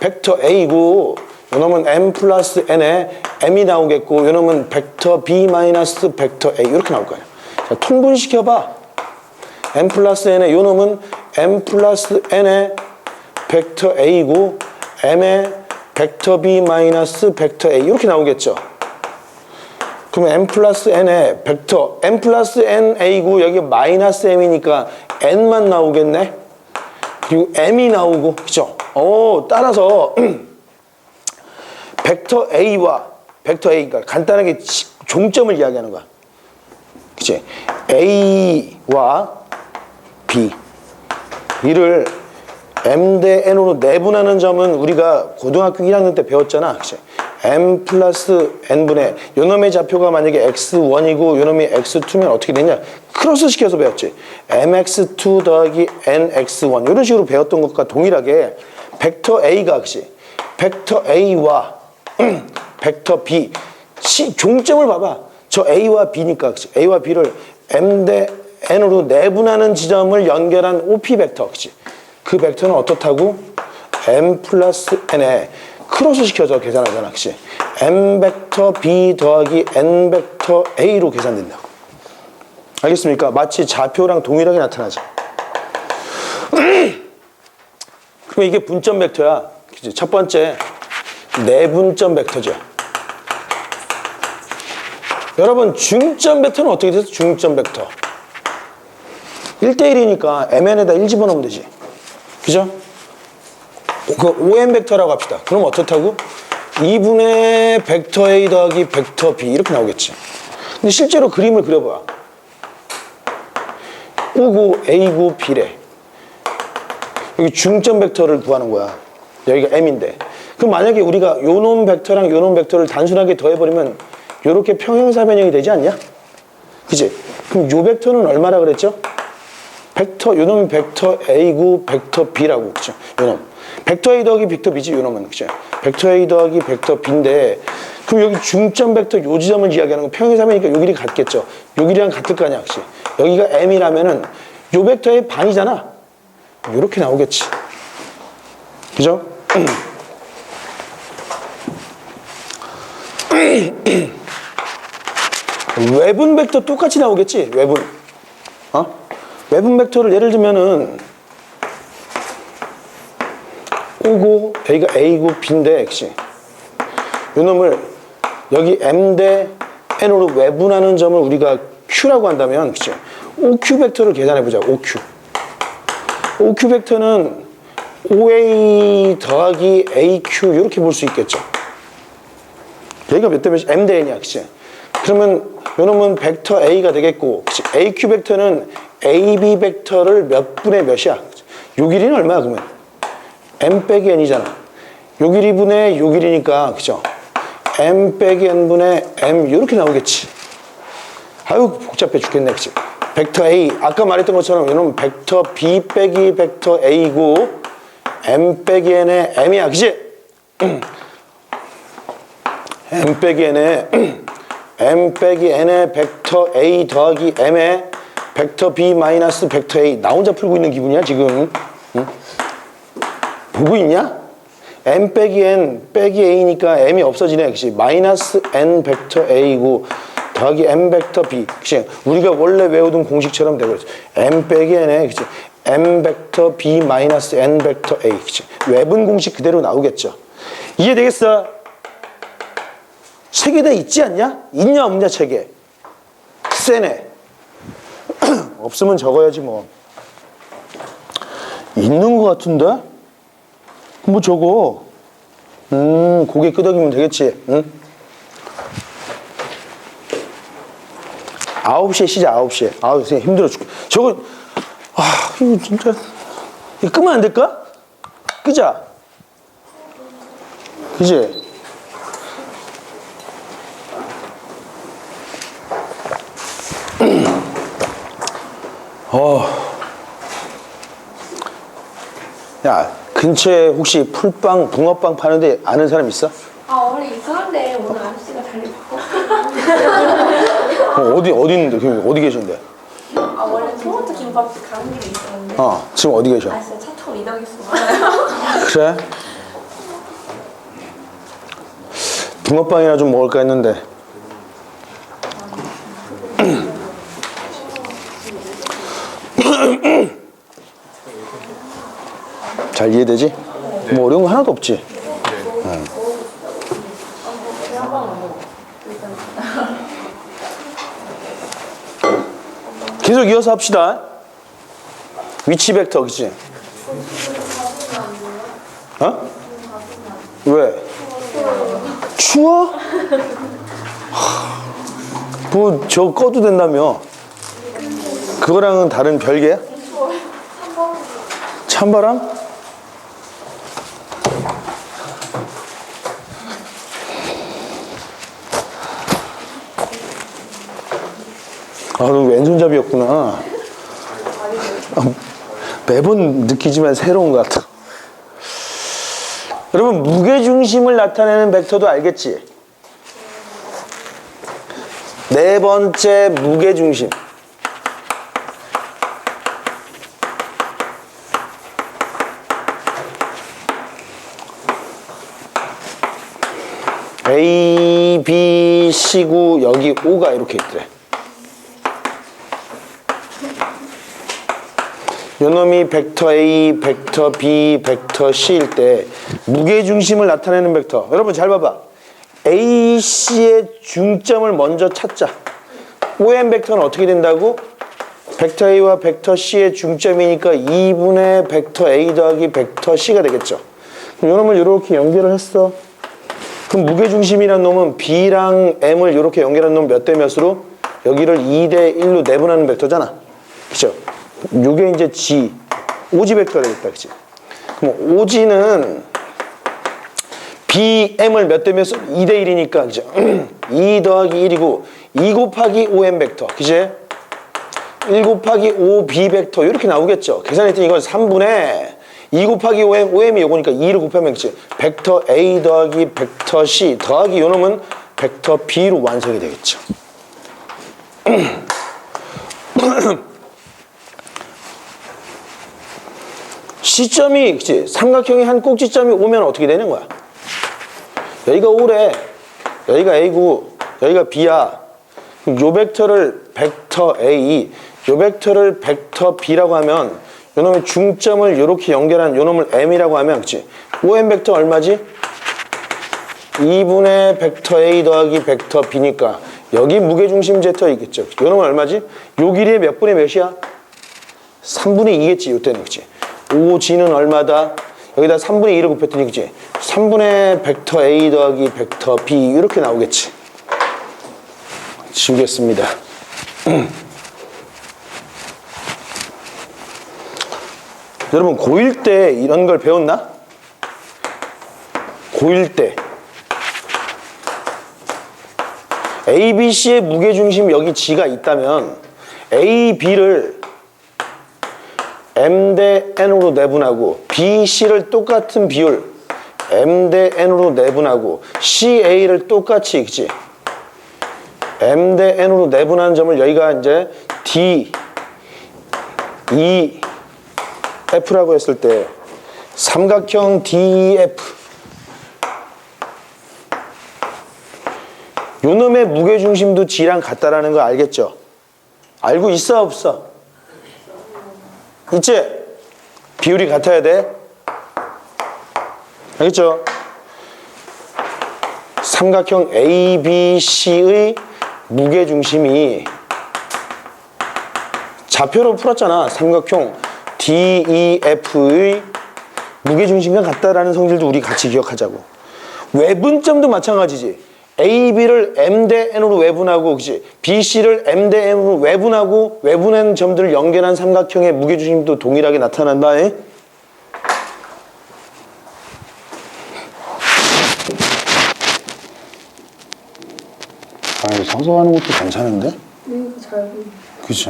벡터 A고 요놈은 M 플러스 N에 M이 나오겠고 요놈은 벡터 B 마이너스 벡터 A 이렇게 나올 거야. 자, 통분시켜봐. M 플러스 N에 요놈은 M 플러스 N에 벡터 A고 M에 벡터 B 마이너스 벡터 A 이렇게 나오겠죠. 그러면 M 플러스 N에 벡터 M 플러스 N A고 여기 마이너스 M이니까 N만 나오겠네. 그리고 M이 나오고 그죠? 따라서 벡터 A와 벡터 A가 간단하게 종점을 이야기하는 거야. 그치? A와 B 이를 M 대 N으로 내분하는 점은 우리가 고등학교 1학년 때 배웠잖아. 그치? M 플러스 N분의 요놈의 좌표가 만약에 X1이고 요놈이 X2면 어떻게 되냐? 크로스 시켜서 배웠지. MX2 더하기 NX1 이런 식으로 배웠던 것과 동일하게 벡터 A가 그치? 벡터 A와 벡터 B. 종점을 봐봐. 저 A와 B니까 A와 B를 M 대 N으로 내분하는 지점을 연결한 OP 벡터. 그치? 그 벡터는 어떻다고? M 플러스 N에 크로스 시켜서 계산하잖아. 그치? M 벡터 B 더하기 N 벡터 A로 계산된다고. 알겠습니까? 마치 좌표랑 동일하게 나타나죠. 그럼 이게 분점 벡터야. 그치? 첫 번째 내분점 벡터죠. 여러분 중점 벡터는 어떻게 돼서 중점 벡터? 1대1이니까 MN에다 1 집어넣으면 되지. 그죠? 그 OM 벡터라고 합시다. 그럼 어떻다고? 2분의 벡터 A 더하기 벡터 B 이렇게 나오겠지. 근데 실제로 그림을 그려봐. O고 A고 B래. 여기 중점 벡터를 구하는 거야. 여기가 M인데. 그럼 만약에 우리가 요놈 벡터랑 요놈 벡터를 단순하게 더해버리면 요렇게 평행사 변형이 되지 않냐? 그치? 그럼 요 벡터는 얼마라 그랬죠? 벡터, 요놈이 벡터 A고 벡터 B라고. 그쵸? 요놈. 벡터 A 더하기 벡터 B지, 요놈은. 그쵸? 벡터 A 더하기 벡터 B인데, 그럼 여기 중점 벡터 요 지점을 이야기하는 건 평행사면이니까 요 길이 같겠죠? 요 길이랑 같을 거 아니야, 그치? 여기가 M이라면은 요 벡터의 반이잖아? 요렇게 나오겠지. 그죠? 외분 벡터 똑같이 나오겠지? 외분. 외분 벡터를 예를 들면은 O고 여기가 A고 B인데 그치? 요놈을 여기 M 대 N으로 외분하는 점을 우리가 Q라고 한다면 그치? OQ 벡터를 계산해보자. OQ. OQ 벡터는 OA 더하기 AQ 이렇게 볼 수 있겠죠. 여기가 몇 대 몇이? M 대 N이야. 그치? 그러면 요놈은 벡터 A가 되겠고 그치? AQ 벡터는 AB 벡터를 몇 분의 몇이야? 요 길이는 얼마야 그러면? M 빼기 N이잖아. 요 길이 분의 요 길이니까 그죠? M 빼기 N분의 M 이렇게 나오겠지. 아유 복잡해 죽겠네. 그치? 벡터 A 아까 말했던 것처럼 요놈은 벡터 B 빼기 벡터 A고 M 빼기 N의 M이야. 그치? M 빼기 N의 M 빼기 N의 벡터 A 더하기 M의 벡터 B 마이너스 벡터 A. 나 혼자 풀고 있는 기분이야 지금. 응? 보고 있냐? M 빼기 N 빼기 A니까 M이 없어지네. 그치? 마이너스 N 벡터 A고 더하기 M 벡터 B. 그치? 우리가 원래 외우던 공식처럼 되버렸어. M 빼기 N에 그치? M 벡터 B 마이너스 N 벡터 A. 그치? 외분 공식 그대로 나오겠죠. 이해되겠어? 책에다 있지 않냐? 있냐 없냐 책에? 세네. 없으면 적어야지 뭐. 있는 것 같은데? 뭐 적어. 고개 끄덕이면 되겠지. 응? 9시에 시작. 9시에. 아우 선생님 힘들어 죽겠. 저거 이거 진짜 이거 끄면 안 될까? 끄자. 그지? 야, 근처에 혹시 풀빵, 붕어빵 파는데 아는 사람 있어? 원래 이상한데 오늘 아저씨가 자리 바꿨어. 어디 있는데? 그럼 어디 계신데? 원래 토마토 김밥집 가는 길에 있었는데. 지금 어디 계셔? 진짜 차 타고 이동했어. 그래? 붕어빵이나 좀 먹을까 했는데. 잘 이해되지? 뭐 어려운 거 하나도 없지? 계속 이어서 합시다. 위치 벡터, 그치? 왜? 추워? 뭐, 저 꺼도 된다며. 그거랑은 다른 별개야? 찬바람? 너 왼손잡이였구나. 매번 느끼지만 새로운 것 같아. 여러분 무게중심을 나타내는 벡터도 알겠지? 네 번째 무게중심. A, B, C구 여기 O가 이렇게 있더래. 요놈이 벡터 A, 벡터 B, 벡터 C일 때 무게중심을 나타내는 벡터. 여러분 잘 봐봐. A, C의 중점을 먼저 찾자. OM 벡터는 어떻게 된다고? 벡터 A와 벡터 C의 중점이니까 2분의 벡터 A 더하기 벡터 C가 되겠죠. 그럼 요놈을 이렇게 연결을 했어. 그럼 무게중심이라는 놈은 B랑 M을 이렇게 연결한 놈 몇 대 몇으로? 여기를 2대 1로 내분하는 벡터잖아. 그쵸? 요게 이제 G, 오지 벡터가 되겠다. 그치? 그럼 오지는 B, M을 몇 대 몇으로? 2대 1이니까. 그죠? 2 더하기 1이고 2 곱하기 5M 벡터. 그치? 1 곱하기 5B 벡터. 이렇게 나오겠죠? 계산했더니 이건 3분의 2 곱하기 5M, 5M이 요거니까 2를 곱하면 그치? 벡터 A 더하기 벡터 C 더하기 요놈은 벡터 B로 완성이 되겠죠. 시점이, 그치? 삼각형이 한 꼭지점이 오면 어떻게 되는 거야? 여기가 O래. 여기가 A고, 여기가 B야. 그럼 요 벡터를 벡터 A, 요 벡터를 벡터 B라고 하면 요놈의 중점을 이렇게 연결한 요놈을 M이라고 하면, 그치? OM 벡터 얼마지? 2분의 벡터 A 더하기 벡터 B니까 여기 무게중심 제터 있겠죠? 요놈은 얼마지? 요 길이의 몇 분의 몇이야? 3분의 2겠지, 요때는, 그치? OG는 얼마다? 여기다 3분의 2를 곱했더니, 그치? 3분의 벡터 A 더하기 벡터 B 이렇게 나오겠지. 지우겠습니다. 여러분 고1 때 이런 걸 배웠나? 고1 때 A, B, C의 무게중심 여기 G가 있다면 A, B를 M 대 N으로 내분하고 B, C를 똑같은 비율 M 대 N으로 내분하고 C, A를 똑같이, 그치? M 대 N으로 내분하는 점을 여기가 이제 D, E, F라고 했을 때 삼각형 DEF 요놈의 무게중심도 G랑 같다라는 거 알겠죠? 알고 있어 없어? 있지? 비율이 같아야 돼? 알겠죠? 삼각형 ABC의 무게중심이 좌표로 풀었잖아. 삼각형 DEF의 무게중심과 같다라는 성질도 우리 같이 기억하자고. 외분점도 마찬가지지. AB를 M 대 N으로 외분하고, 그치? BC를 M 대 N으로 외분하고, 외분한 점들을 연결한 삼각형의 무게중심도 동일하게 나타난다. 에? 아, 상상하는 것도 괜찮은데? 잘 보여. 그치?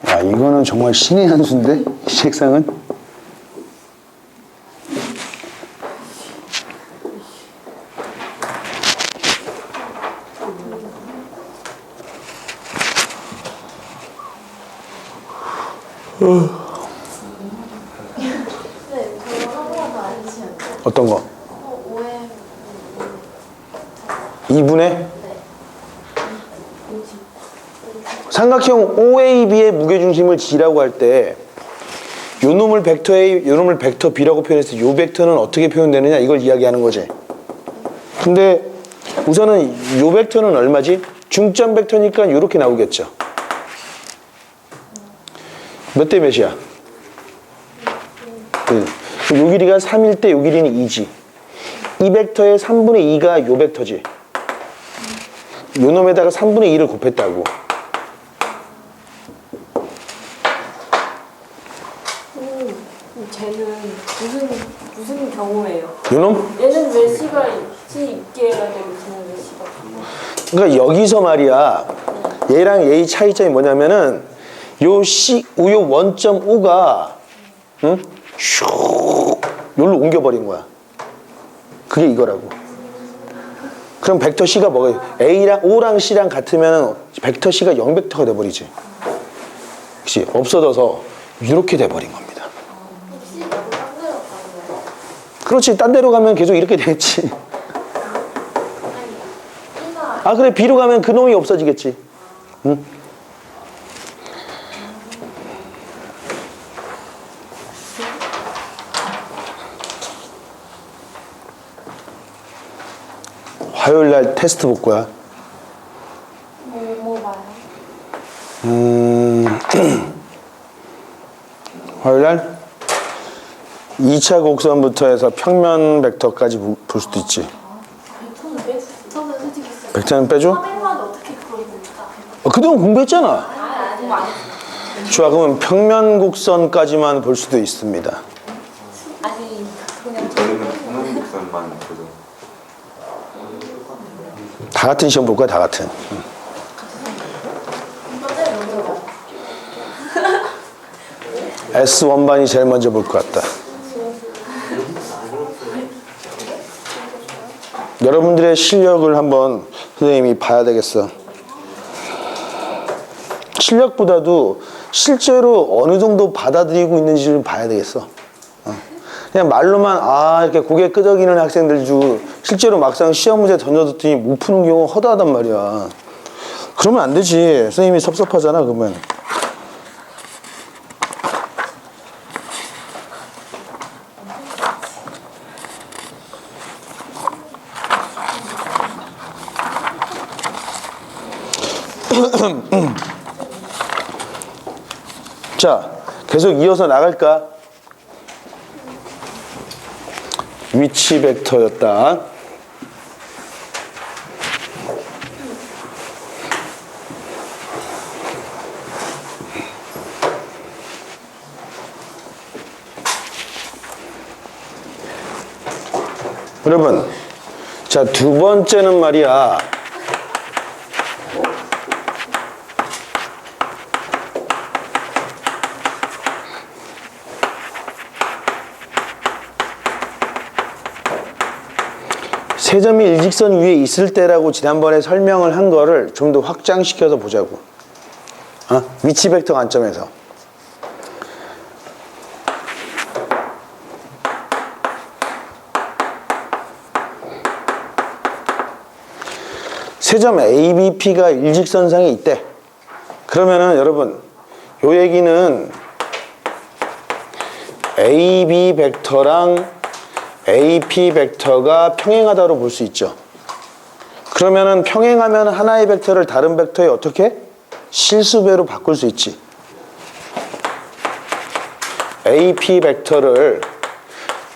야, 이거는 정말 신의 한 수인데? 이 책상은? 네, 저거 한 번만 더 알려주시면 돼요. 어떤 거? OM 2분의? 삼각형 OAB의 무게중심을 G라고 할 때 요 놈을 벡터 A, 요 놈을 벡터 B라고 표현했을 때 요 벡터는 어떻게 표현되느냐 이걸 이야기하는 거지. 근데 우선은 요 벡터는 얼마지? 중점 벡터니까 이렇게 나오겠죠. 몇 대 몇이야? 요 길이가 3일 때 요 길이는 2지. 이 벡터의 3분의 2가 요 벡터지. 요 놈에다가 3분의 2를 곱했다고. 쟤는 무슨 경우예요? 요 놈? 얘는 왜 C가 C 있게 해야 되고 쟤는 왜 C가 없나? 그러니까 여기서 말이야. 얘랑 얘의 차이점이 뭐냐면은 요 C, 요 원점 O가 응? 슉 여기로 옮겨버린 거야. 그게 이거라고. 그럼 벡터 C가 뭐가 A랑 O랑 C랑 같으면 벡터 C가 0벡터가 돼버리지. 그치? 없어져서 이렇게 돼버린 겁니다. 혹시 너무 딴 데로 가는 거예요? 그렇지. 딴 데로 가면 계속 이렇게 되겠지. 아니, B가 아 그래 B로 가면 그놈이 없어지겠지. 응? 화요일날 테스트 볼 거야. 뭐 봐요? 화요일날 2차 곡선부터 해서 평면 벡터까지 볼 수도 있지. 벡터는 빼주세요. 저는 솔직히 벡터는 빼줘? 화면만 어떻게 그걸 볼까? 그동안 공부했잖아. 아니 많이 좋아, 그러면 평면 곡선까지만 볼 수도 있습니다. 아니 그냥 저희는 평면곡선만 보죠. 다 같은 시험 볼 거야, 다 같은. S1반이 제일 먼저 볼 것 같다. 여러분들의 실력을 한번 선생님이 봐야 되겠어. 실력보다도 실제로 어느 정도 받아들이고 있는지를 봐야 되겠어. 그냥 말로만 이렇게 고개 끄덕이는 학생들 중 실제로 막상 시험 문제 던져뒀더니 못 푸는 경우가 허다하단 말이야. 그러면 안 되지. 선생님이 섭섭하잖아, 그러면. 자, 계속 이어서 나갈까? 위치 벡터였다. 여러분, 자, 두 번째는 말이야. 세 점이 일직선 위에 있을 때라고 지난번에 설명을 한 거를 좀 더 확장시켜서 보자고. 위치 벡터 관점에서. 세 점 ABP가 일직선상에 있대. 그러면은 여러분, 요 얘기는 AB 벡터랑 AP 벡터가 평행하다로 볼 수 있죠. 그러면은 평행하면 하나의 벡터를 다른 벡터에 어떻게? 실수배로 바꿀 수 있지. AP 벡터를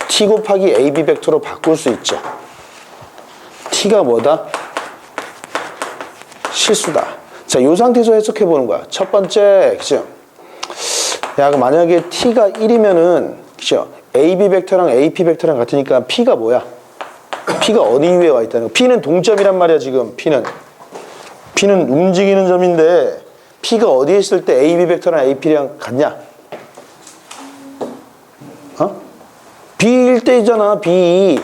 T 곱하기 AB 벡터로 바꿀 수 있죠. T가 뭐다? 실수다. 자, 이 상태에서 해석해 보는 거야. 첫 번째, 그죠? 야, 만약에 T가 1이면은, 그죠? AB 벡터랑 AP 벡터랑 같으니까 P가 뭐야? P가 어디 위에 와 있다는 거. P는 동점이란 말이야, 지금. P는 움직이는 점인데 P가 어디에 있을 때 AB 벡터랑 AP랑 같냐? B일 때잖아, B.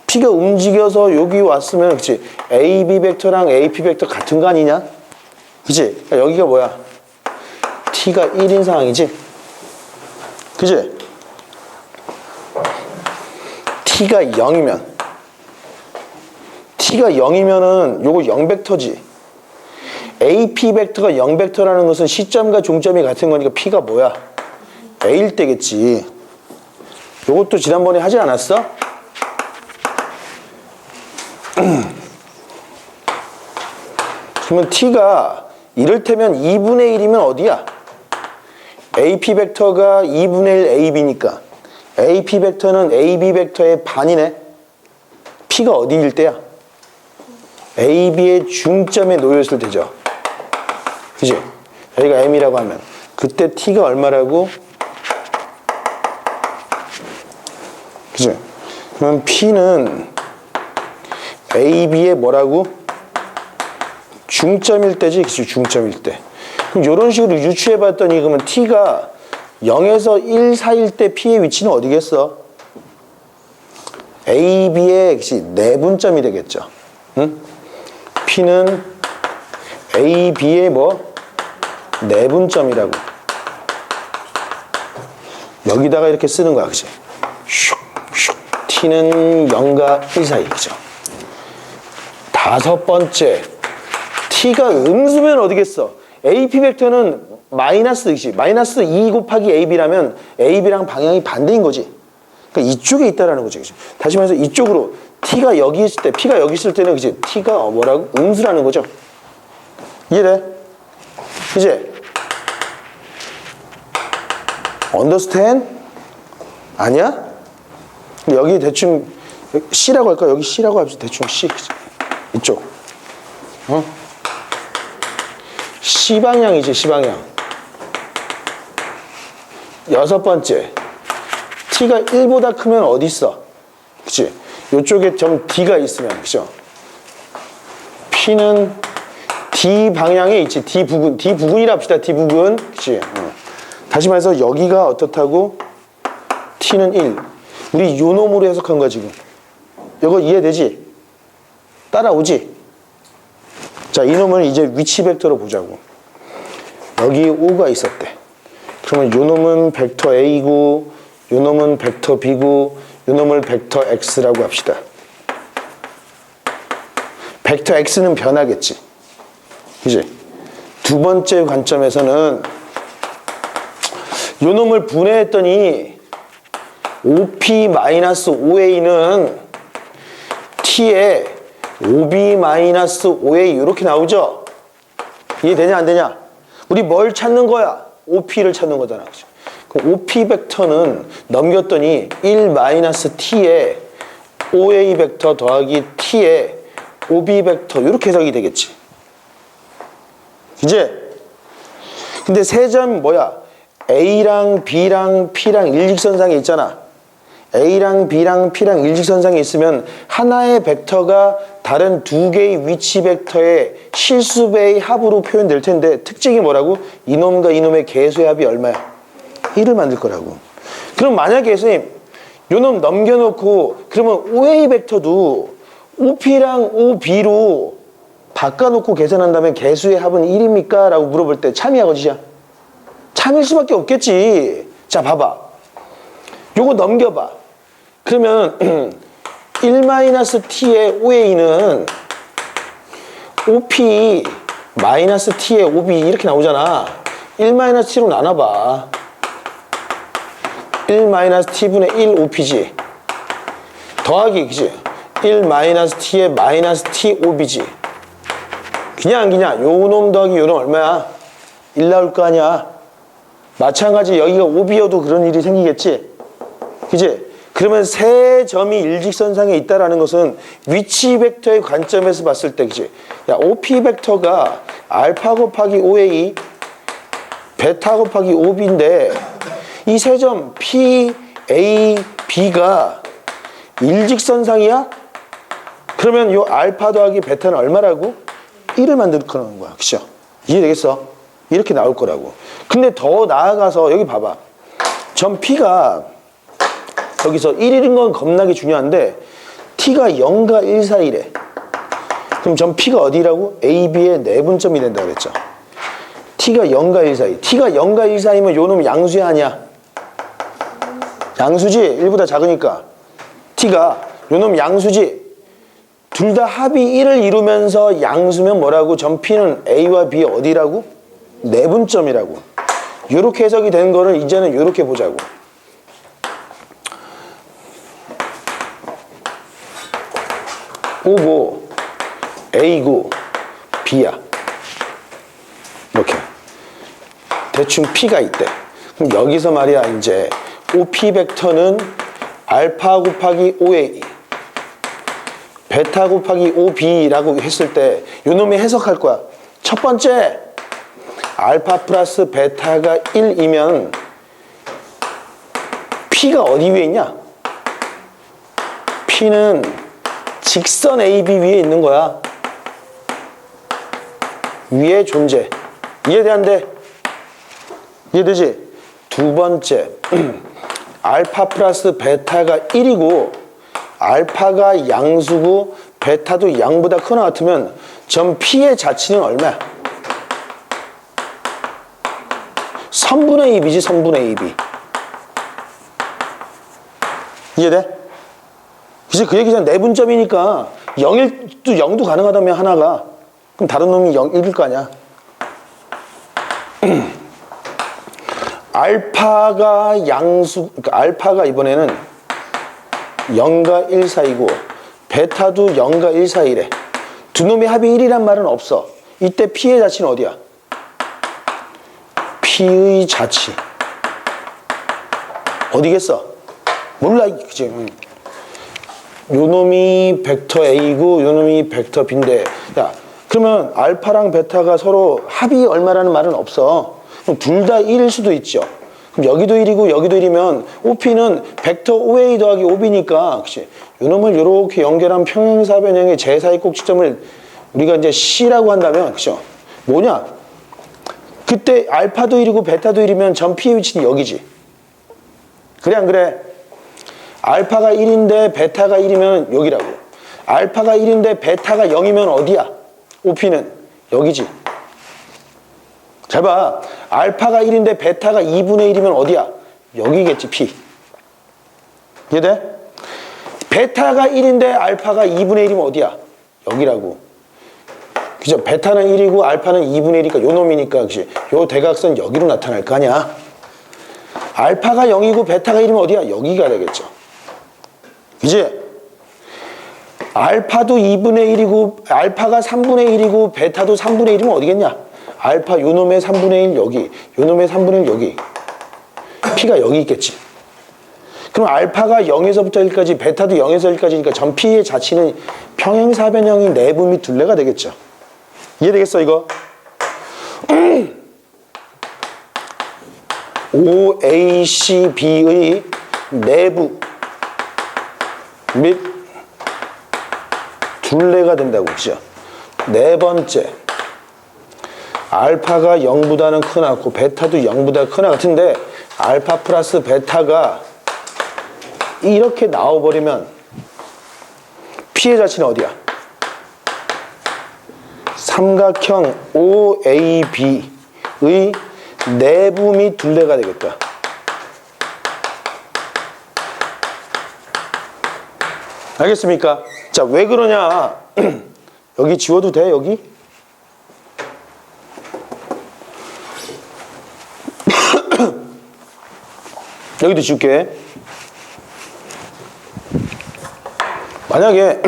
P가 움직여서 여기 왔으면, 그치? AB 벡터랑 AP 벡터 같은 거 아니냐? 그치? 그러니까 여기가 뭐야? T가 1인 상황이지? 그치? T가 0이면 요거 0벡터지. AP 벡터가 0벡터라는 것은 시점과 종점이 같은 거니까 P가 뭐야? A일 때겠지. 요것도 지난번에 하지 않았어? 그러면 T가 이를테면 2분의 1이면 어디야? AP 벡터가 2분의 1 AB니까 AP 벡터는 AB 벡터의 반이네. P가 어디일 때야? AB의 중점에 놓여있을 때죠. 그치? 여기가 M이라고 하면 그때 T가 얼마라고? 그치? 그럼 P는 AB의 뭐라고? 중점일 때지. 그치? 중점일 때. 그럼 이런 식으로 유추해 봤더니 그러면 T가 0에서 1 사이일 때 P의 위치는 어디겠어? A, B의 내분점이 되겠죠. 응? P는 A, B의 뭐? 내분점이라고. 여기다가 이렇게 쓰는 거야, 그치? 슉. T는 0과 1 사이, 그죠? 다섯 번째. T가 음수면 어디겠어? AP 벡터는 마이너스, 그치? 마이너스 2 곱하기 AB라면 AB랑 방향이 반대인 거지. 그러니까 이쪽에 있다라는 거지, 그치? 다시 말해서 이쪽으로 T가 여기 있을 때, P가 여기 있을 때는, 그치? T가 뭐라고? 음수라는 거죠. 이해돼? 그치? understand? 아니야? 여기 대충 C라고 할까? 여기 C라고 합시다. 대충 C. 이쪽. 어? C방향이지, C방향. 여섯 번째. T가 1보다 크면 어디 있어? 그치? 요쪽에 점 D가 있으면, 그죠? P는 D 방향에 있지. D 부근이라 합시다. D 부근. 그치? 다시 말해서 여기가 어떻다고? T는 1. 우리 요 놈으로 해석한 거야, 지금. 이거 이해되지? 따라오지? 자, 이 놈을 이제 위치 벡터로 보자고. 여기 O가 있었대. 그러면 요 놈은 벡터 A고, 요 놈은 벡터 B고, 요 놈을 벡터 X라고 합시다. 벡터 X는 변하겠지. 그지? 두 번째 관점에서는 요 놈을 분해했더니 OP-OA는 T에 OB-OA 이렇게 나오죠? 이해되냐 안 되냐? 우리 뭘 찾는 거야? OP를 찾는 거잖아. 그럼 OP 벡터는 넘겼더니 1-T에 OA 벡터 더하기 T에 OB 벡터 이렇게 해석이 되겠지. 이제 근데 세 점 뭐야? A랑 B랑 P랑 일직선상에 있잖아. A랑 B랑 P랑 일직선상에 있으면 하나의 벡터가 다른 두 개의 위치 벡터의 실수배의 합으로 표현될 텐데 특징이 뭐라고? 이놈과 이놈의 개수의 합이 얼마야? 1을 만들 거라고. 그럼 만약에 선생님 요놈 넘겨놓고 그러면 OA 벡터도 OP랑 OB로 바꿔놓고 계산한다면 개수의 합은 1입니까? 라고 물어볼 때 참이야 거짓이야? 참일 수밖에 없겠지. 자 봐봐. 요거 넘겨봐. 그러면 1-T의 OA는 OP-T의 OB 이렇게 나오잖아. 1-T로 나눠봐. 1-T분의 1 OP지. 더하기 그지? 1-T의 -T OB지. 그냥 안 기냐? 요놈 더하기 요놈 얼마야? 1 나올 거 아니야. 마찬가지 여기가 OB여도 그런 일이 생기겠지? 그지? 그러면 세 점이 일직선상에 있다라는 것은 위치 벡터의 관점에서 봤을 때, 그지? 야, OP 벡터가 알파 곱하기 OA, 베타 곱하기 OB인데 이 세 점 P, A, B가 일직선상이야? 그러면 요 알파 더하기 베타는 얼마라고? 1을 만들 거라는 거야. 그죠? 이해되겠어? 이렇게 나올 거라고. 근데 더 나아가서 여기 봐봐. 점 P가 여기서 1일인 건 겁나게 중요한데 T가 0과 1 사이래. 그럼 점 P가 어디라고? AB의 내분점이 된다 그랬죠. T가 0과 1 사이. T가 0과 1 사이면 요놈 양수야 아니야? 양수지? 1보다 작으니까. T가 요놈 양수지? 둘 다 합이 1을 이루면서 양수면 뭐라고? 점 P는 A와 B 어디라고? 내분점이라고. 요렇게 해석이 되는 거를 이제는 요렇게 보자고. O고 A고 B야. 이렇게. 대충 P가 있대. 그럼 여기서 말이야 이제 OP 벡터는 알파 곱하기 OA 베타 곱하기 OB라고 했을 때 요놈이 해석할 거야. 첫 번째 알파 플러스 베타가 1이면 P가 어디 위에 있냐? P는 직선 AB 위에 있는 거야. 위에 존재. 이해돼 안 돼? 이해되지? 두 번째, 알파 플러스 베타가 1이고 알파가 양수고 베타도 양보다 크거나 같으면 점 P의 자치는 얼마야? 선분의 2B지, 선분의 2B. 이해돼? 그치, 그 얘기잖아. 내분점이니까 0도 가능하다면 하나가. 그럼 다른 놈이 1일 거 아니야. 알파가 양수, 그러니까 알파가 이번에는 0과 1 사이고 베타도 0과 1 사이래. 두 놈이 합이 1이란 말은 없어. 이때 P의 자치는 어디야? P의 자치. 어디겠어? 몰라, 그치? 요 놈이 벡터 A고 요 놈이 벡터 B인데, 야, 그러면 알파랑 베타가 서로 합이 얼마라는 말은 없어. 그럼 둘 다 1일 수도 있죠. 그럼 여기도 1이고 여기도 1이면 OP는 벡터 OA 더하기 OB니까, 그치? 요 놈을 요렇게 연결한 평행사변형의 제4의 꼭지점을 우리가 이제 C라고 한다면, 그쵸? 뭐냐? 그때 알파도 1이고 베타도 1이면 점 P의 위치는 여기지. 그래, 안 그래? 알파가 1인데 베타가 1이면 여기라고. 알파가 1인데 베타가 0이면 어디야? OP는 여기지. 잘 봐. 알파가 1인데 베타가 2분의 1이면 어디야? 여기겠지, P. 이해돼? 베타가 1인데 알파가 2분의 1이면 어디야? 여기라고. 그죠? 베타는 1이고 알파는 2분의 1이니까 요 놈이니까, 그치? 요 대각선 여기로 나타날 거 아니야? 알파가 0이고 베타가 1이면 어디야? 여기가 되겠죠. 그치? 알파도 2분의 1이고 알파가 3분의 1이고 베타도 3분의 1이면 어디겠냐? 알파 요 놈의 3분의 1 여기, 요 놈의 3분의 1 여기. P가 여기 있겠지. 그럼 알파가 0에서부터 1까지, 베타도 0에서 1까지니까 점 P의 자치는 평행사변형이 내부 및 둘레가 되겠죠. 이해되겠어, 이거? OACB의 내부 및 둘레가 된다고, 그죠? 네 번째, 알파가 0보다는 크나 같고 베타도 0보다 크나 같은데 알파 플러스 베타가 이렇게 나와버리면 P의 자치는 어디야? 삼각형 OAB의 내부 및 둘레가 되겠다. 알겠습니까? 자, 왜 그러냐? 여기 지워도 돼, 여기? 여기도 지울게. 만약에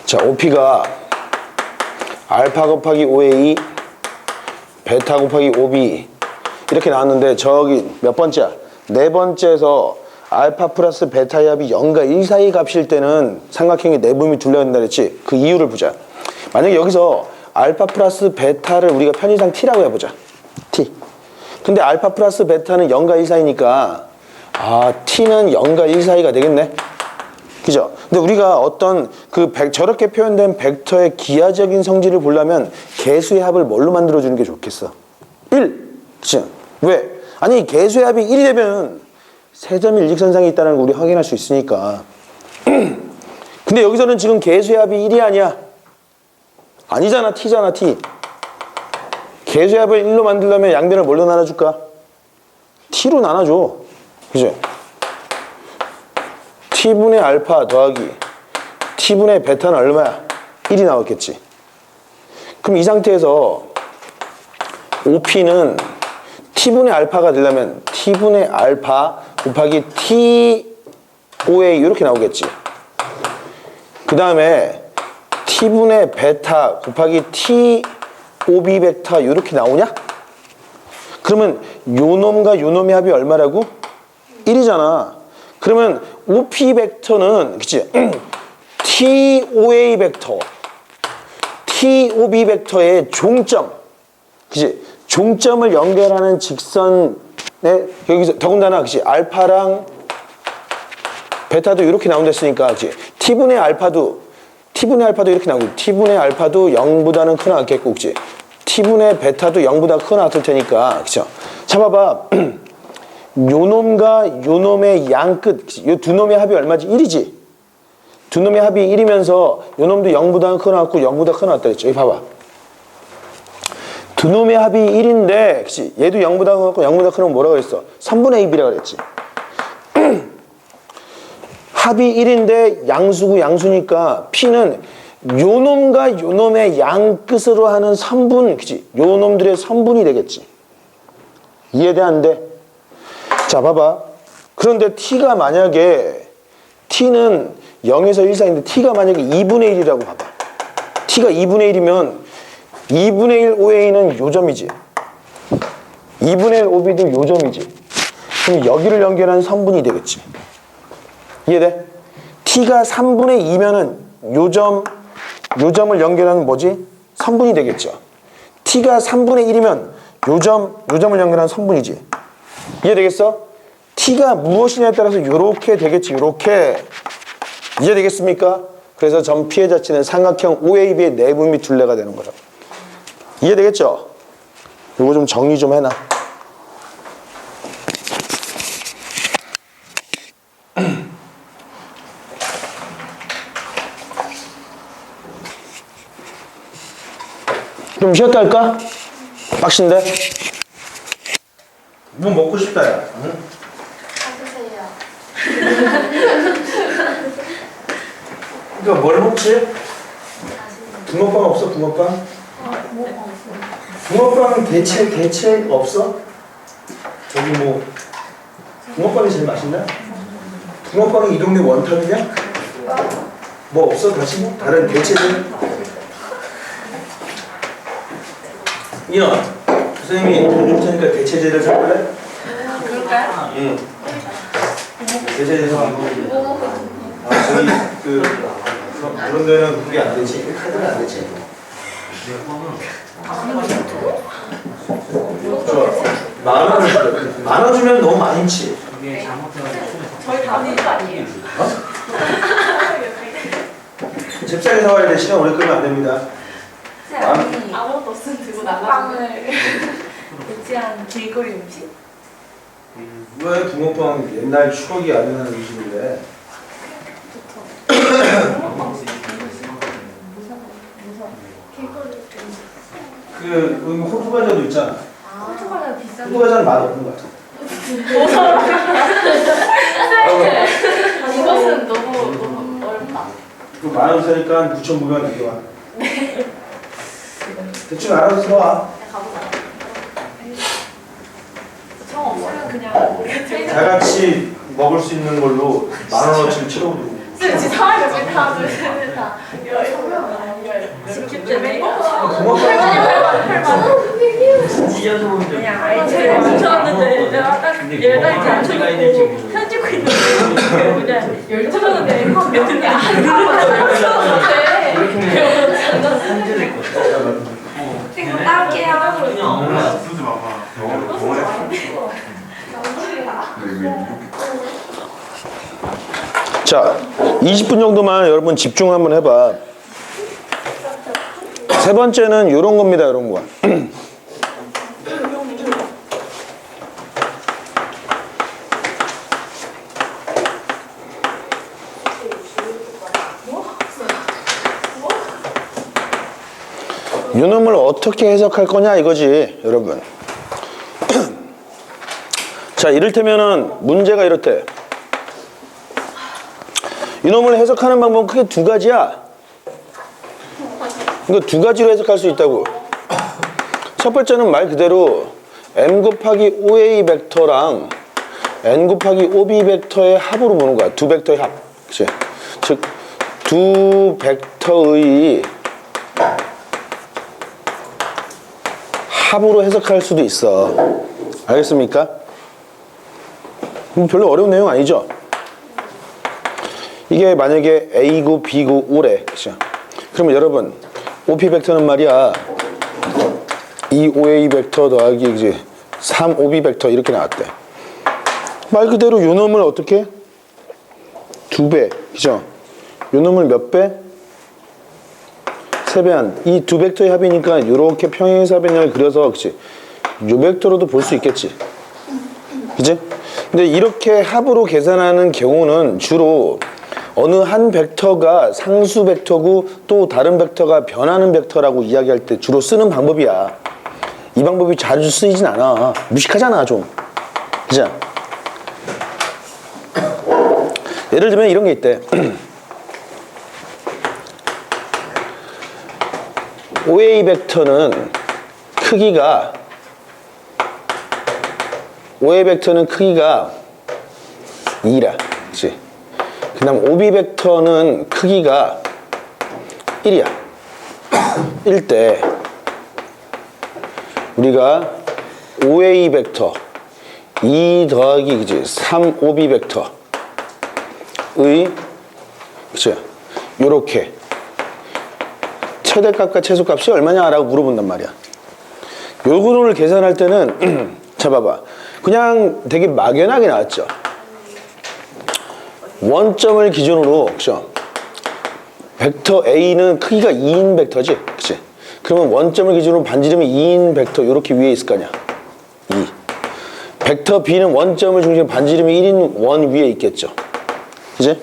자, OP가 알파 곱하기 OA, 베타 곱하기 OB 이렇게 나왔는데 저기 몇 번째야? 네 번째에서 알파 플러스 베타의 합이 0과 1 사이 값일 때는 삼각형의 내부 및 둘레가 된다 그랬지? 그 이유를 보자. 만약에 여기서 알파 플러스 베타를 우리가 편의상 T라고 해보자. T. 근데 알파 플러스 베타는 0과 1 사이니까 T는 0과 1 사이가 되겠네. 그죠? 근데 우리가 어떤 저렇게 표현된 벡터의 기하적인 성질을 보려면 개수의 합을 뭘로 만들어주는 게 좋겠어? 1. 그죠? 왜? 아니, 개수의 합이 1이 되면 세 점이 일직선상에 있다는 걸 우리 확인할 수 있으니까. 근데 여기서는 지금 개수의 합이 1이 아니야. 아니잖아, T잖아, T. 개수의 합을 1로 만들려면 양변을 뭘로 나눠줄까? T로 나눠줘. 그죠? T분의 알파 더하기 T분의 베타는 얼마야? 1이 나왔겠지. 그럼 이 상태에서 OP는 T분의 알파가 되려면 T분의 알파 곱하기 TOA 이렇게 나오겠지. 그 다음에 T분의 베타 곱하기 TOB 벡터 이렇게 나오냐? 그러면 요 놈과 요 놈의 합이 얼마라고? 1이잖아. 그러면 OP 벡터는, 그치? TOA 벡터, TOB 벡터의 종점, 그치? 종점을 연결하는 직선에, 여기서 더군다나, 그치? 알파랑 베타도 이렇게 나온다 했으니까, 그치? T분의 알파도 t분의 알파도 이렇게 나오고 t분의 알파도 0보다는 크거나 같겠고 그치? t분의 베타도 0보다 크거나 같을 테니까 그쵸? 자 봐봐 요놈과 요놈의 양끝 요 두 놈의 합이 얼마지? 1이지? 두 놈의 합이 1이면서 요놈도 0보다 크거나 같고 0보다 크거나 같다 그랬죠? 여기 봐봐 두 놈의 합이 1인데 그치? 얘도 0보다 크고 0보다 크면 뭐라고 그랬어? 3분의 2b라고 그랬지 합이 1인데 양수고 양수니까 P는 요놈과 요놈의 양끝으로 하는 선분 그치? 요놈들의 선분이 되겠지 이해돼 안 돼? 자 봐봐 그런데 T가 만약에 T는 0에서 1 사이인데 T가 만약에 2분의 1이라고 봐봐 T가 2분의 1이면 2분의 1 OA는 요점이지 2분의 1 OB도 요점이지 그럼 여기를 연결하는 선분이 되겠지 이해돼? T가 3분의 2면은 요점을 연결하는 뭐지? 선분이 되겠죠 T가 3분의 1이면 요점을 연결하는 선분이지 이해되겠어? T가 무엇이냐에 따라서 요렇게 되겠지 요렇게 이해되겠습니까? 그래서 점 P의 자체는 삼각형 OAB의 내부 및 둘레가 되는 거죠 이해되겠죠? 요거 좀 정리 좀 해놔 좀 쉬었다 할까? 빡신데? 뭐 먹고 싶다 야 응? 사주세요. 그러니까 뭘 먹지? 붕어빵 없어? 붕어빵? 붕어빵 대체 없어? 저기 뭐 붕어빵이 제일 맛있나? 붕어빵이 이 동네 원탑이냐? 뭐 없어? 다시 뭐? 다른 대체들? 이현 선생님이 돈 줄 테니까 대체제를 사볼래? 그럴까요? 응 대체제 사 저기 그런 데는 그게 안 되지 카드는 안 되지 만 원 주면 너무 많이 치 저희 다 하는 거 아니에요? 잽싸게 사와야 돼 시간 오래 끌면 안 됩니다 쌤, 아무것도 없으면 들고 나가는 유치한 길거리 음식? 왜 붕어빵 옛날 추억이 아련한 음식인데 그 호두 과자도 있잖아 호주 과자 비싼 호두 과자는 맛없는 거 같아 이것은 너무 어렵다. 그 10,000원 사니까 9,900원 이렇게 와 대충 알아서 들어와 가보자. 정 없으면 그냥 우리가 트레이너. 다 같이 먹을 수 있는 걸로 10,000원어치를 채워두고 쌤 지금 상황이 왜 다, 둘, 셋, 다. 지킬 때문에 그냥 아이템을 훔쳐왔는데 내가 딱 얘를 딱 앉혀놓고 편집고 있는데 그냥 12명인데 몇 등이 안 눌렀는데 이거 딸게요. 쓰지 마봐. 영어를 자 20분 정도만 여러분 집중 한번 해봐 세 번째는 이런 겁니다 이런 거 요놈을 어떻게 해석할 거냐 이거지 여러분 자 이를테면은 문제가 이렇대 이놈을 해석하는 방법은 크게 두 가지야 이거 두 가지로 해석할 수 있다고 첫 번째는 말 그대로 m 곱하기 OA 벡터랑 n 곱하기 OB 벡터의 합으로 보는 거야 두 벡터의 합 그치? 즉 두 벡터의 합으로 해석할 수도 있어 알겠습니까? 별로 어려운 내용 아니죠? 이게 만약에 A고 B고 O래 그쵸? 그러면 여러분 OP 벡터는 말이야 2OA 벡터 더하기 이제 3OB 벡터 이렇게 나왔대 말 그대로 요 놈을 어떻게? 2배 그죠? 요 놈을 몇 배? 세배한 이 두 벡터의 합이니까 이렇게 평행사 변형을 그려서 그치? 요 벡터로도 볼 수 있겠지. 그치? 근데 이렇게 합으로 계산하는 경우는 주로 어느 한 벡터가 상수 벡터고 또 다른 벡터가 변하는 벡터라고 이야기할 때 주로 쓰는 방법이야. 이 방법이 자주 쓰이진 않아. 무식하잖아 좀. 그죠? 예를 들면 이런 게 있대. OA 벡터는 크기가 OA 벡터는 크기가 2라. 그치? 그 다음 OB 벡터는 크기가 1이야. 1 때 우리가 OA 벡터 2 더하기 그치? 3 OB 벡터의 그치? 요렇게 최대값과 최소값이 얼마냐 라고 물어본단 말이야. 요거를 계산할 때는 자 봐봐. 그냥 되게 막연하게 나왔죠. 원점을 기준으로 그죠? 벡터 A는 크기가 2인 벡터지. 그치? 그러면 원점을 기준으로 반지름이 2인 벡터 이렇게 위에 있을 거냐. 2. 벡터 B는 원점을 중심으로 반지름이 1인 원 위에 있겠죠. 그치?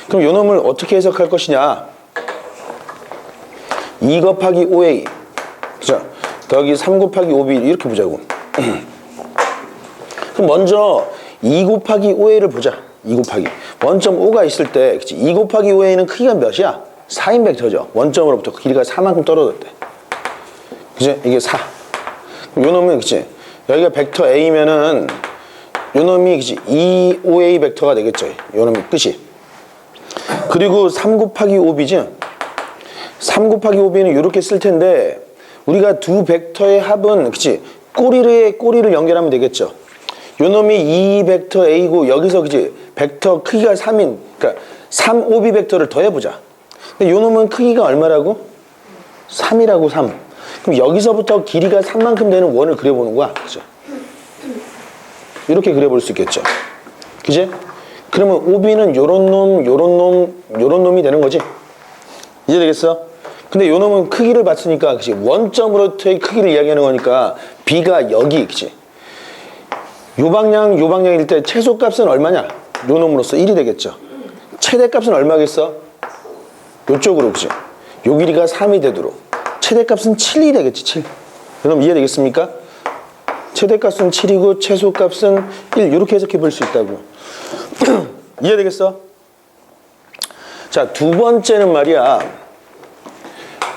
그럼 요 놈을 어떻게 해석할 것이냐. 2 곱하기 5A 그죠? 더하기 3 곱하기 5B 이렇게 보자고. 그럼 먼저 2 곱하기 5A를 보자. 2 곱하기 원점 5가 있을 때 그치? 2 곱하기 5A는 크기가 몇이야? 4인 벡터죠. 원점으로부터 길이가 4만큼 떨어졌대. 그치? 이게 4. 그럼 요 놈은 그치? 여기가 벡터 A면은 요 놈이 그치? 2OA 벡터가 되겠죠. 요 놈이 끝이. 그리고 3 곱하기 5B지? 3 곱하기 5B는 이렇게 쓸 텐데 우리가 두 벡터의 합은 그치? 꼬리를 연결하면 되겠죠. 요 놈이 2 벡터 A고 여기서 그치? 벡터 크기가 3인 그러니까 3 OB 벡터를 더해보자. 근데 요 놈은 크기가 얼마라고? 3이라고 3. 그럼 여기서부터 길이가 3만큼 되는 원을 그려보는 거야. 그죠? 이렇게 그려볼 수 있겠죠. 그지? 그러면 OB는 요런 놈, 요런 놈, 요런 놈이 되는 거지. 이해되겠어? 근데 요 놈은 크기를 봤으니까 그치? 원점으로부터의 크기를 이야기하는 거니까 B가 여기 그치? 요 방향일 때 최소값은 얼마냐? 요 놈으로서 1이 되겠죠. 최대값은 얼마겠어? 요쪽으로 그치? 요 길이가 3이 되도록 최대값은 7이 되겠지. 7. 그럼 이해되겠습니까? 최대값은 7이고 최소값은 1 이렇게 해석해 볼 수 있다고. 이해되겠어? 자, 두 번째는 말이야.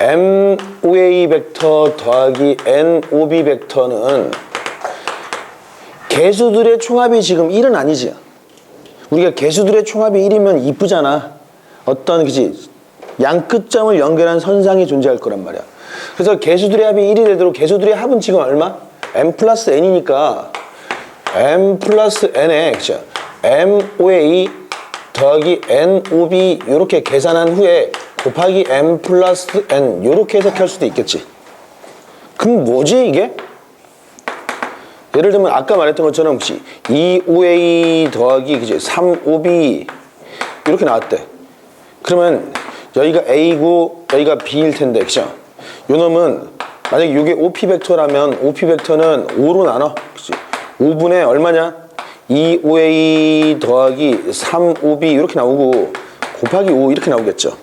MOA 벡터 더하기 NOB 벡터는 개수들의 총합이 지금 1은 아니지. 우리가 개수들의 총합이 1이면 이쁘잖아. 어떤 그치? 양 끝점을 연결한 선상이 존재할 거란 말이야. 그래서 개수들의 합이 1이 되도록 개수들의 합은 지금 얼마? M 플러스 N이니까 M 플러스 N에 그쵸? MOA 더하기 NOB 이렇게 계산한 후에 곱하기 M 플러스 N 이렇게 해석할 수도 있겠지. 그럼 뭐지 이게? 예를 들면 아까 말했던 것처럼 2OA 더하기 그치? 3OB 이렇게 나왔대. 그러면 여기가 A고 여기가 B일 텐데 그죠? 요 놈은 만약에 이게 OP 벡터라면 OP 벡터는 5로 나눠. 그치? 5분의 얼마냐? 2OA 더하기 3OB 이렇게 나오고 곱하기 5 이렇게 나오겠죠.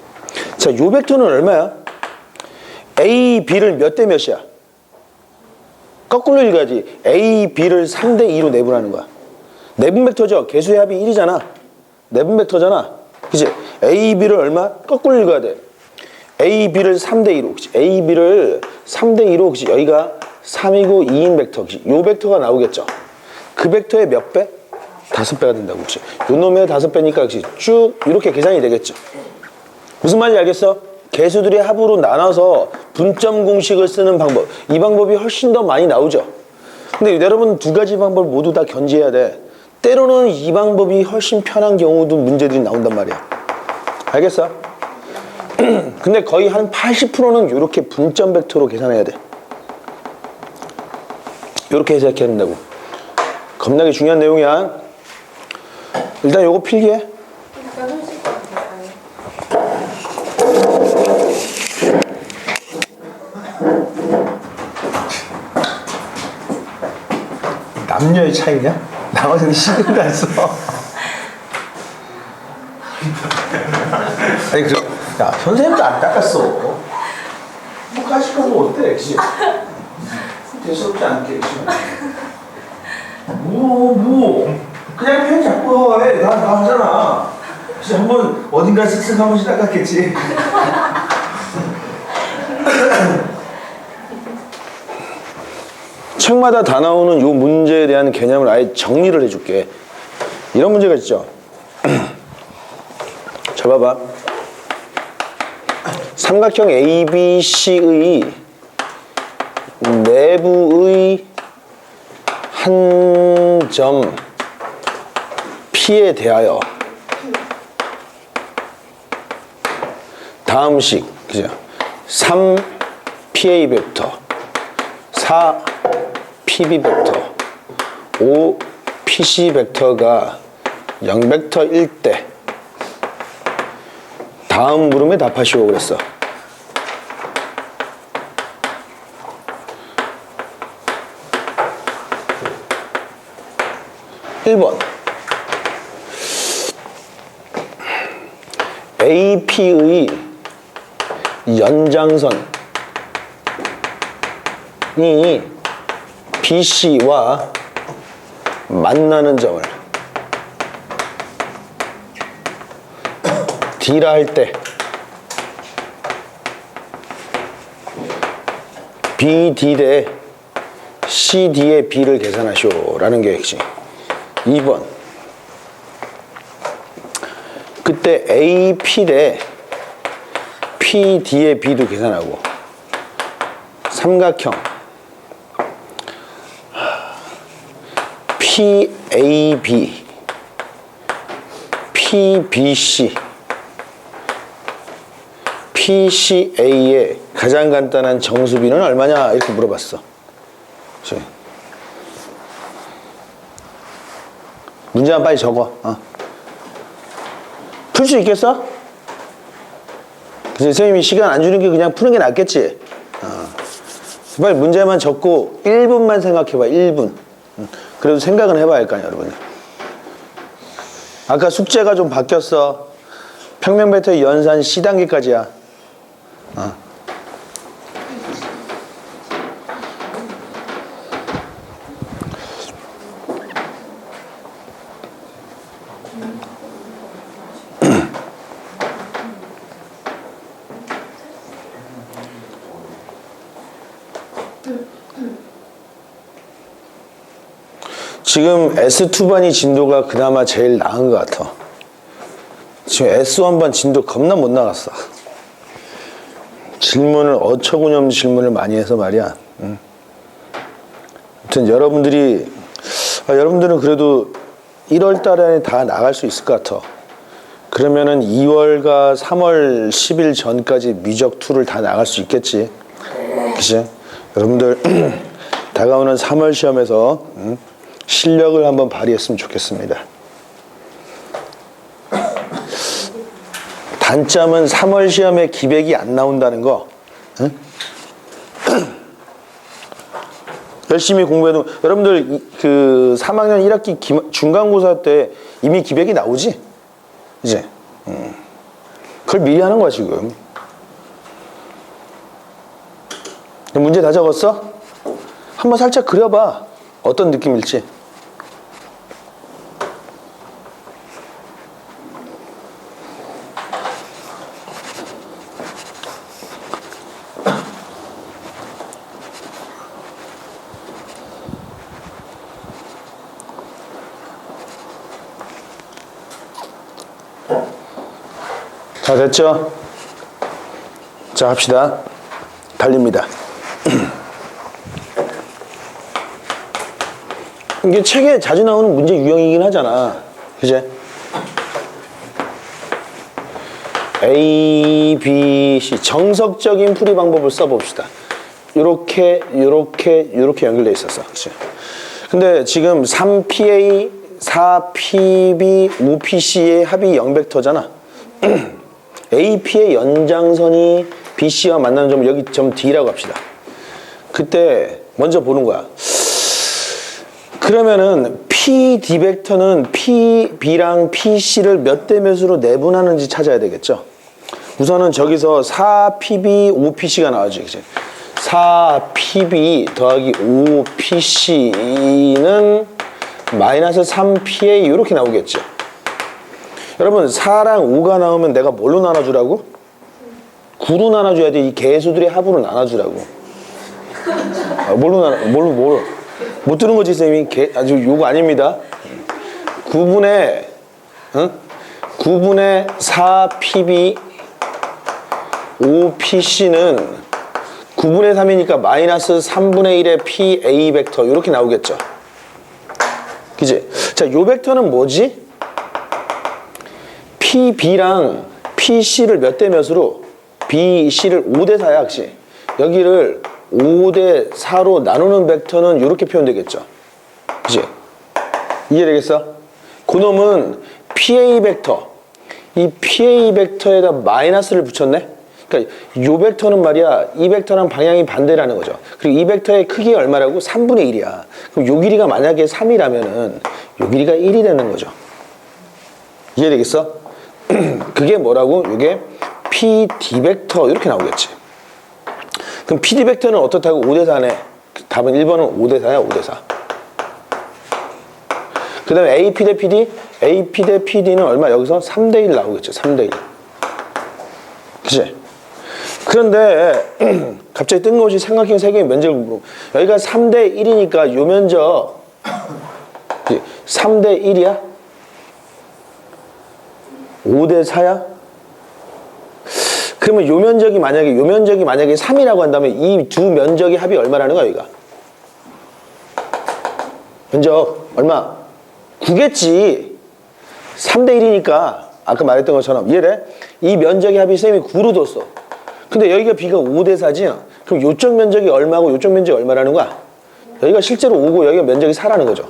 자, 요 벡터는 얼마야? A, B를 몇 대 몇이야? 거꾸로 읽어야지. A, B를 3대 2로 내분하는 거야. 내분 벡터죠. 개수의 합이 1이잖아. 내분 벡터잖아. 그치? A, B를 얼마? 거꾸로 읽어야 돼. A, B를 3대 2로. 그치? A, B를 3대 2로. 그치? 여기가 3이고 2인 벡터. 그치? 요 벡터가 나오겠죠. 그 벡터의 몇 배? 5배가 된다고. 그치? 요 놈의 5배니까 그치? 쭉 이렇게 계산이 되겠죠. 무슨 말인지 알겠어? 개수들의 합으로 나눠서 분점 공식을 쓰는 방법. 이 방법이 훨씬 더 많이 나오죠. 근데 여러분 두 가지 방법 모두 다 견지해야 돼. 때로는 이 방법이 훨씬 편한 경우도 문제들이 나온단 말이야. 알겠어? 근데 거의 한 80%는 이렇게 분점 벡터로 계산해야 돼. 이렇게 해석해야 된다고. 겁나게 중요한 내용이야. 일단 요거 필기해. 남녀의 차이냐? 나머지는 시간 다 했어. 아니 그, 야 선생님도 안 닦았어. 뭐 가시 거면 어때, 그치? 대수롭지 않게, 그치? 뭐 그냥 펜 잡고 해. 나 하잖아. 그치? 한번 어딘가 쓱쓱 한 번씩 닦았겠지. 책마다 다 나오는 요 문제에 대한 개념을 아예 정리를 해줄게. 이런 문제가 있죠. 자, 봐봐. 삼각형 ABC의 내부의 한 점 P에 대하여 다음식, 그죠? 3PA 벡터, 4PB 벡터, 5PC 벡터가 0벡터일 때 다음 물음에 답하시오 그랬어. 1번 AP의 연장선이 BC와 만나는 점을 D라 할 때 BD 대 CD의 B를 계산하시오 라는 게 핵심. 2번 그때 AP 대 PD의 B도 계산하고 삼각형 PAB PBC PCA의 가장 간단한 정수비는 얼마냐 이렇게 물어봤어. 그치? 문제만 빨리 적어. 풀 수 있겠어? 선생님이 시간 안 주는 게 그냥 푸는 게 낫겠지? 빨리 문제만 적고 1분만 생각해봐. 1분. 그래도 생각은 해봐야 할 거 아니야, 여러분들. 아까 숙제가 좀 바뀌었어. 평면벡터의 연산 C단계까지야. 지금 S2반이 진도가 그나마 제일 나은 것 같아. 지금 S1반 진도 겁나 못 나갔어. 질문을 어처구니없는 질문을 많이 해서 말이야. 아무튼 여러분들은 그래도 1월 달에 다 나갈 수 있을 것 같아. 그러면은 2월과 3월 10일 전까지 미적 2를 다 나갈 수 있겠지. 그치? 여러분들 다가오는 3월 시험에서 실력을 한번 발휘했으면 좋겠습니다. 단점은 3월 시험에 기백이 안 나온다는 거. 응? 열심히 공부해도 여러분들 그 3학년 1학기 중간고사 때 이미 기백이 나오지? 이제 그걸 미리 하는 거야 지금. 문제 다 적었어? 한번 살짝 그려봐. 어떤 느낌일지. 자, 됐죠? 자, 합시다. 달립니다. 이게 책에 자주 나오는 문제 유형이긴 하잖아. 그치? A, B, C. 정석적인 풀이 방법을 써봅시다. 요렇게 연결되어 있었어. 그치? 근데 지금 3PA, 4PB, 5PC의 합이 0벡터잖아. AP의 연장선이 BC와 만나는 점을 여기 점 D라고 합시다. 그때 먼저 보는 거야. 그러면은 PD 벡터는 PB랑 PC를 몇 대 몇으로 내분하는지 찾아야 되겠죠. 우선은 저기서 4PB, 5PC가 나와죠. 그치? 4PB 더하기 5PC는 마이너스 3PA 이렇게 나오겠죠. 여러분 4랑 5가 나오면 내가 뭘로 나눠주라고? 9로 나눠줘야 돼. 이 개수들의 합으로 나눠주라고. 뭘로 못 들은 거지 쌤이. 아주 요거 아닙니다. 9분의 4PB 5PC는 9분의 3이니까 마이너스 3분의 1의 PA 벡터 이렇게 나오겠죠. 그치? 자, 요 벡터는 뭐지? PB랑 PC를 몇 대 몇으로? BC를 5대 4야, 그치? 여기를 5대 4로 나누는 벡터는 이렇게 표현되겠죠. 그치? 이해되겠어? 그놈은 PA 벡터. 이 PA 벡터에다 마이너스를 붙였네? 그러니까 이 벡터는 말이야, 이 벡터랑 방향이 반대라는 거죠. 그리고 이 벡터의 크기가 얼마라고? 3분의 1이야. 그럼 요 길이가 만약에 3이라면은 요 길이가 1이 되는 거죠. 이해되겠어? 그게 뭐라고? 이게 PD 벡터 이렇게 나오겠지. 그럼 PD 벡터는 어떻다고? 5대 4네. 답은 1번은 5대 4야, 5대 4. 그 다음에 AP 대 PD? AP 대 PD는 얼마? 여기서 3대 1 나오겠죠. 3대 1. 그치? 그런데 갑자기 뜬금없이 삼각형 3개의 면적을 물어. 여기가 3대 1이니까 요 면적 3대 1이야? 5대 4야? 그러면 요 면적이 만약에 3이라고 한다면 이 두 면적의 합이 얼마라는 거야, 여기가? 면적 얼마? 9겠지. 3대 1이니까 아까 말했던 것처럼 이해돼? 이 면적의 합이 쌤이 9로 뒀어. 근데 여기가 B가 5대 4지? 그럼 요쪽 면적이 얼마고 요쪽 면적이 얼마라는 거야? 여기가 실제로 5고 여기가 면적이 4라는 거죠.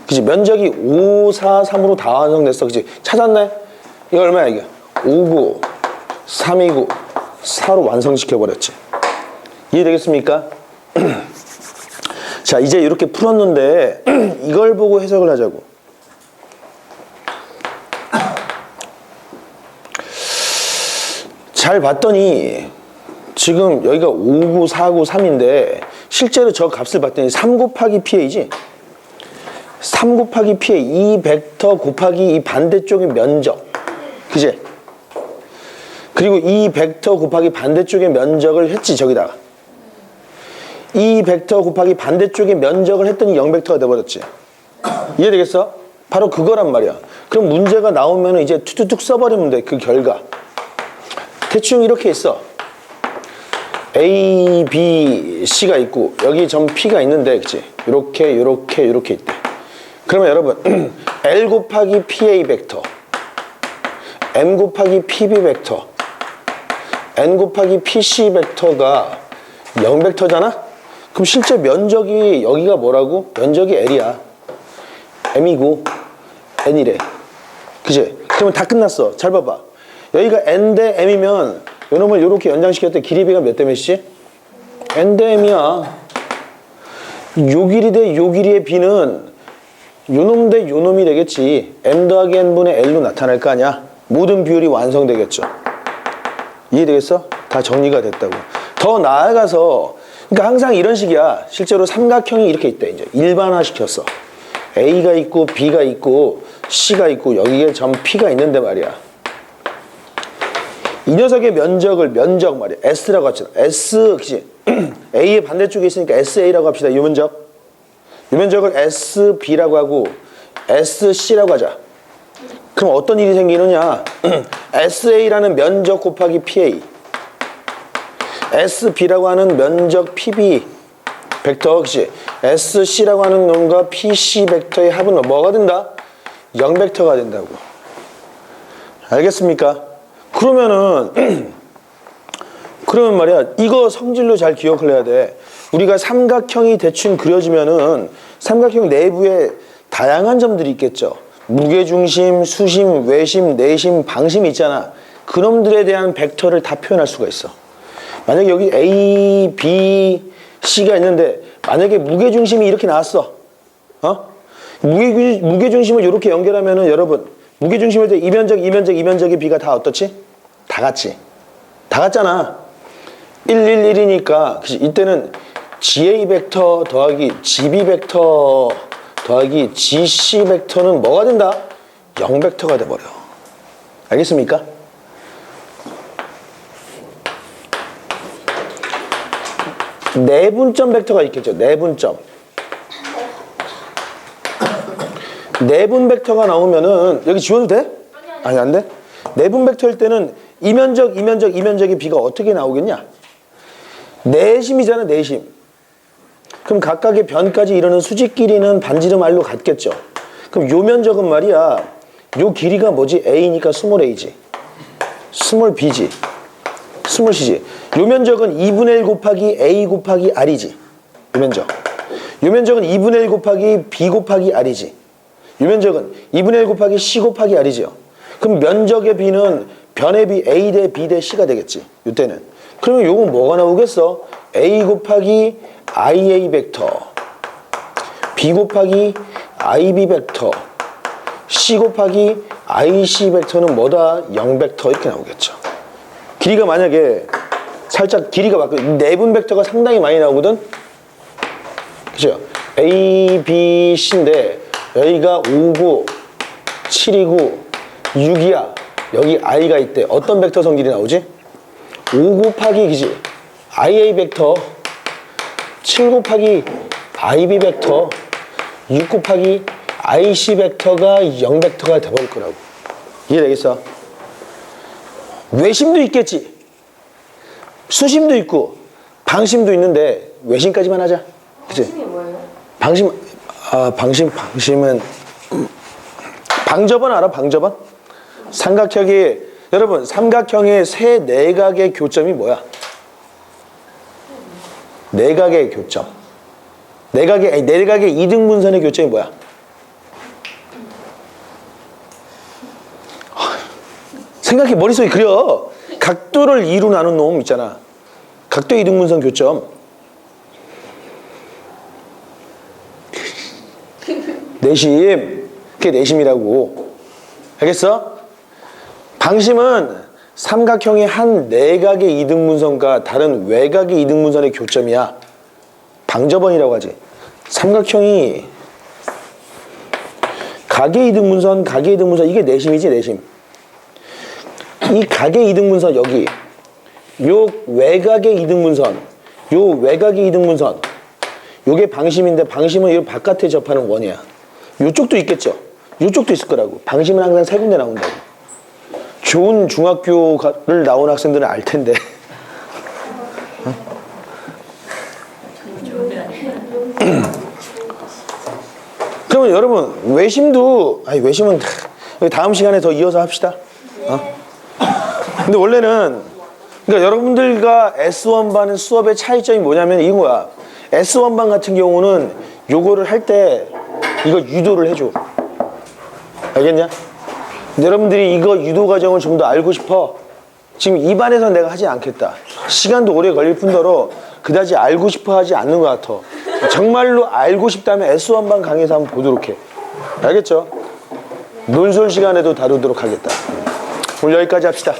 그치? 면적이 5, 4, 3으로 다 완성됐어. 그치? 찾았네? 이거 얼마야, 이게? 5고, 3이고, 4로 완성시켜버렸지. 이해되겠습니까? 자, 이제 이렇게 풀었는데, 이걸 보고 해석을 하자고. 잘 봤더니, 지금 여기가 5고, 4고, 3인데, 실제로 저 값을 봤더니 3 곱하기 PA지? 3 곱하기 PA, 이 벡터 곱하기 이 반대쪽의 면적. 그지? 그리고 이 벡터 곱하기 반대쪽의 면적을 했지, 저기다가. 이 벡터 곱하기 반대쪽의 면적을 했더니 0벡터가 돼버렸지. 이해되겠어? 바로 그거란 말이야. 그럼 문제가 나오면 이제 툭툭툭 써버리면 돼, 그 결과. 대충 이렇게 있어. A, B, C가 있고 여기 점 P가 있는데, 그치? 이렇게 있대. 그러면 여러분 L 곱하기 PA 벡터, M 곱하기 PB 벡터, N 곱하기 PC 벡터가 0벡터잖아? 그럼 실제 면적이 여기가 뭐라고? 면적이 L이야. M이고 N이래. 그치? 그러면 다 끝났어. 잘 봐봐. 여기가 N 대 M이면 요놈을 이렇게 연장시켰을 때 길이비가 몇 대 몇이지? N 대 M이야. 요 길이 대 요 길이의 B는 요놈 대 요놈이 되겠지. M 더하기 N분의 L로 나타날 거 아니야. 모든 비율이 완성되겠죠. 이해되겠어? 다 정리가 됐다고. 더 나아가서, 그러니까 항상 이런 식이야. 실제로 삼각형이 이렇게 있대. 이제 일반화 시켰어. A가 있고 B가 있고 C가 있고 여기에 점 P가 있는데 말이야. 이 녀석의 면적 말이야. S라고 합시다. S, 그치? A의 반대쪽에 있으니까 SA라고 합시다. 이 면적. 이 면적을 SB라고 하고 SC라고 하자. 그럼 어떤 일이 생기느냐? SA라는 면적 곱하기 PA, SB라고 하는 면적 PB 벡터, 그치? SC라고 하는 놈과 PC 벡터의 합은 뭐가 된다? 0벡터가 된다고. 알겠습니까? 그러면 말이야, 이거 성질로 잘 기억을 해야 돼. 우리가 삼각형이 대충 그려지면은 삼각형 내부에 다양한 점들이 있겠죠. 무게중심, 수심, 외심, 내심, 방심이 있잖아. 그놈들에 대한 벡터를 다 표현할 수가 있어. 만약에 여기 A, B, C가 있는데 만약에 무게중심이 이렇게 나왔어. 무게중심을 이렇게 연결하면은 여러분 무게중심을 때 이면적의 비가 다 어떻지? 다 같지. 다 같잖아. 1, 1, 1이니까 이때는 GA 벡터 더하기 GB 벡터 더하기 GC 벡터는 뭐가 된다? 0 벡터가 돼버려. 알겠습니까? 내분점 벡터가 있겠죠. 내분점. 내분 벡터가 나오면은 여기 지워도 돼? 아니 안 돼? 내분 벡터일 때는 이면적의 비가 어떻게 나오겠냐? 내심이잖아, 내심. 그럼 각각의 변까지 이르는 수직끼리는 반지름 r로 같겠죠. 그럼 요 면적은 말이야. 요 길이가 뭐지? A니까 스몰 A지. 스몰 B지. 스몰 C지. 요 면적은 2분의 1 곱하기 A 곱하기 R이지. 요 면적. 요 면적은 2분의 1 곱하기 B 곱하기 R이지. 요 면적은 2분의 1 곱하기 C 곱하기 R이죠. 그럼 면적의 B는 변의 B A 대 B 대 C가 되겠지. 이때는. 그러면 요건 뭐가 나오겠어? A 곱하기 IA 벡터, B 곱하기 IB 벡터, C 곱하기 IC 벡터는 뭐다? 0 벡터 이렇게 나오겠죠. 길이가 만약에 살짝 길이가 바뀌어 내분 벡터가 상당히 많이 나오거든. 그죠? A, B, C인데 여기가 5고 7이고 6이야. 여기 I가 있대. 어떤 벡터 성질이 나오지? 5 곱하기 그지? IA 벡터 7 곱하기 IB 벡터 6 곱하기 IC 벡터가 0 벡터가 돼버릴 거라고. 이해되겠어? 외심도 있겠지. 수심도 있고 방심도 있는데 외심까지만 하자. 그치? 방심이 뭐예요? 방심은 방접원 알아? 방접원? 삼각형의 여러분 삼각형의 세 내각의 교점이 뭐야? 내각의 교점. 내각의 이등분선의 교점이 뭐야? 생각해 머릿속에 그려. 각도를 2로 나눈 놈 있잖아. 각도 이등분선 교점. 내심. 그게 내심이라고. 알겠어? 방심은 삼각형의 한 내각의 이등분선과 다른 외각의 이등분선의 교점이야. 방접원이라고 하지. 삼각형이 각의 이등분선, 이게 내심이지, 내심. 이 각의 이등분선 여기, 요 외각의 이등분선, 요게 방심인데 방심은 이 바깥에 접하는 원이야. 요쪽도 있겠죠. 요쪽도 있을 거라고. 방심은 항상 세 군데 나온다고. 좋은 중학교를 나온 학생들은 알 텐데. 그러면 여러분 외심은 다음 시간에 더 이어서 합시다. 근데 원래는 그러니까 여러분들과 S1반은 수업의 차이점이 뭐냐면 이거야. S1반 같은 경우는 요거를 할 때 이거 유도를 해줘. 알겠냐? 여러분들이 이거 유도 과정을 좀 더 알고 싶어. 지금 이 반에서는 내가 하지 않겠다. 시간도 오래 걸릴 뿐더러 그다지 알고 싶어 하지 않는 것 같아. 정말로 알고 싶다면 S1반 강의에서 한번 보도록 해. 알겠죠? 논술 시간에도 다루도록 하겠다. 오늘 여기까지 합시다.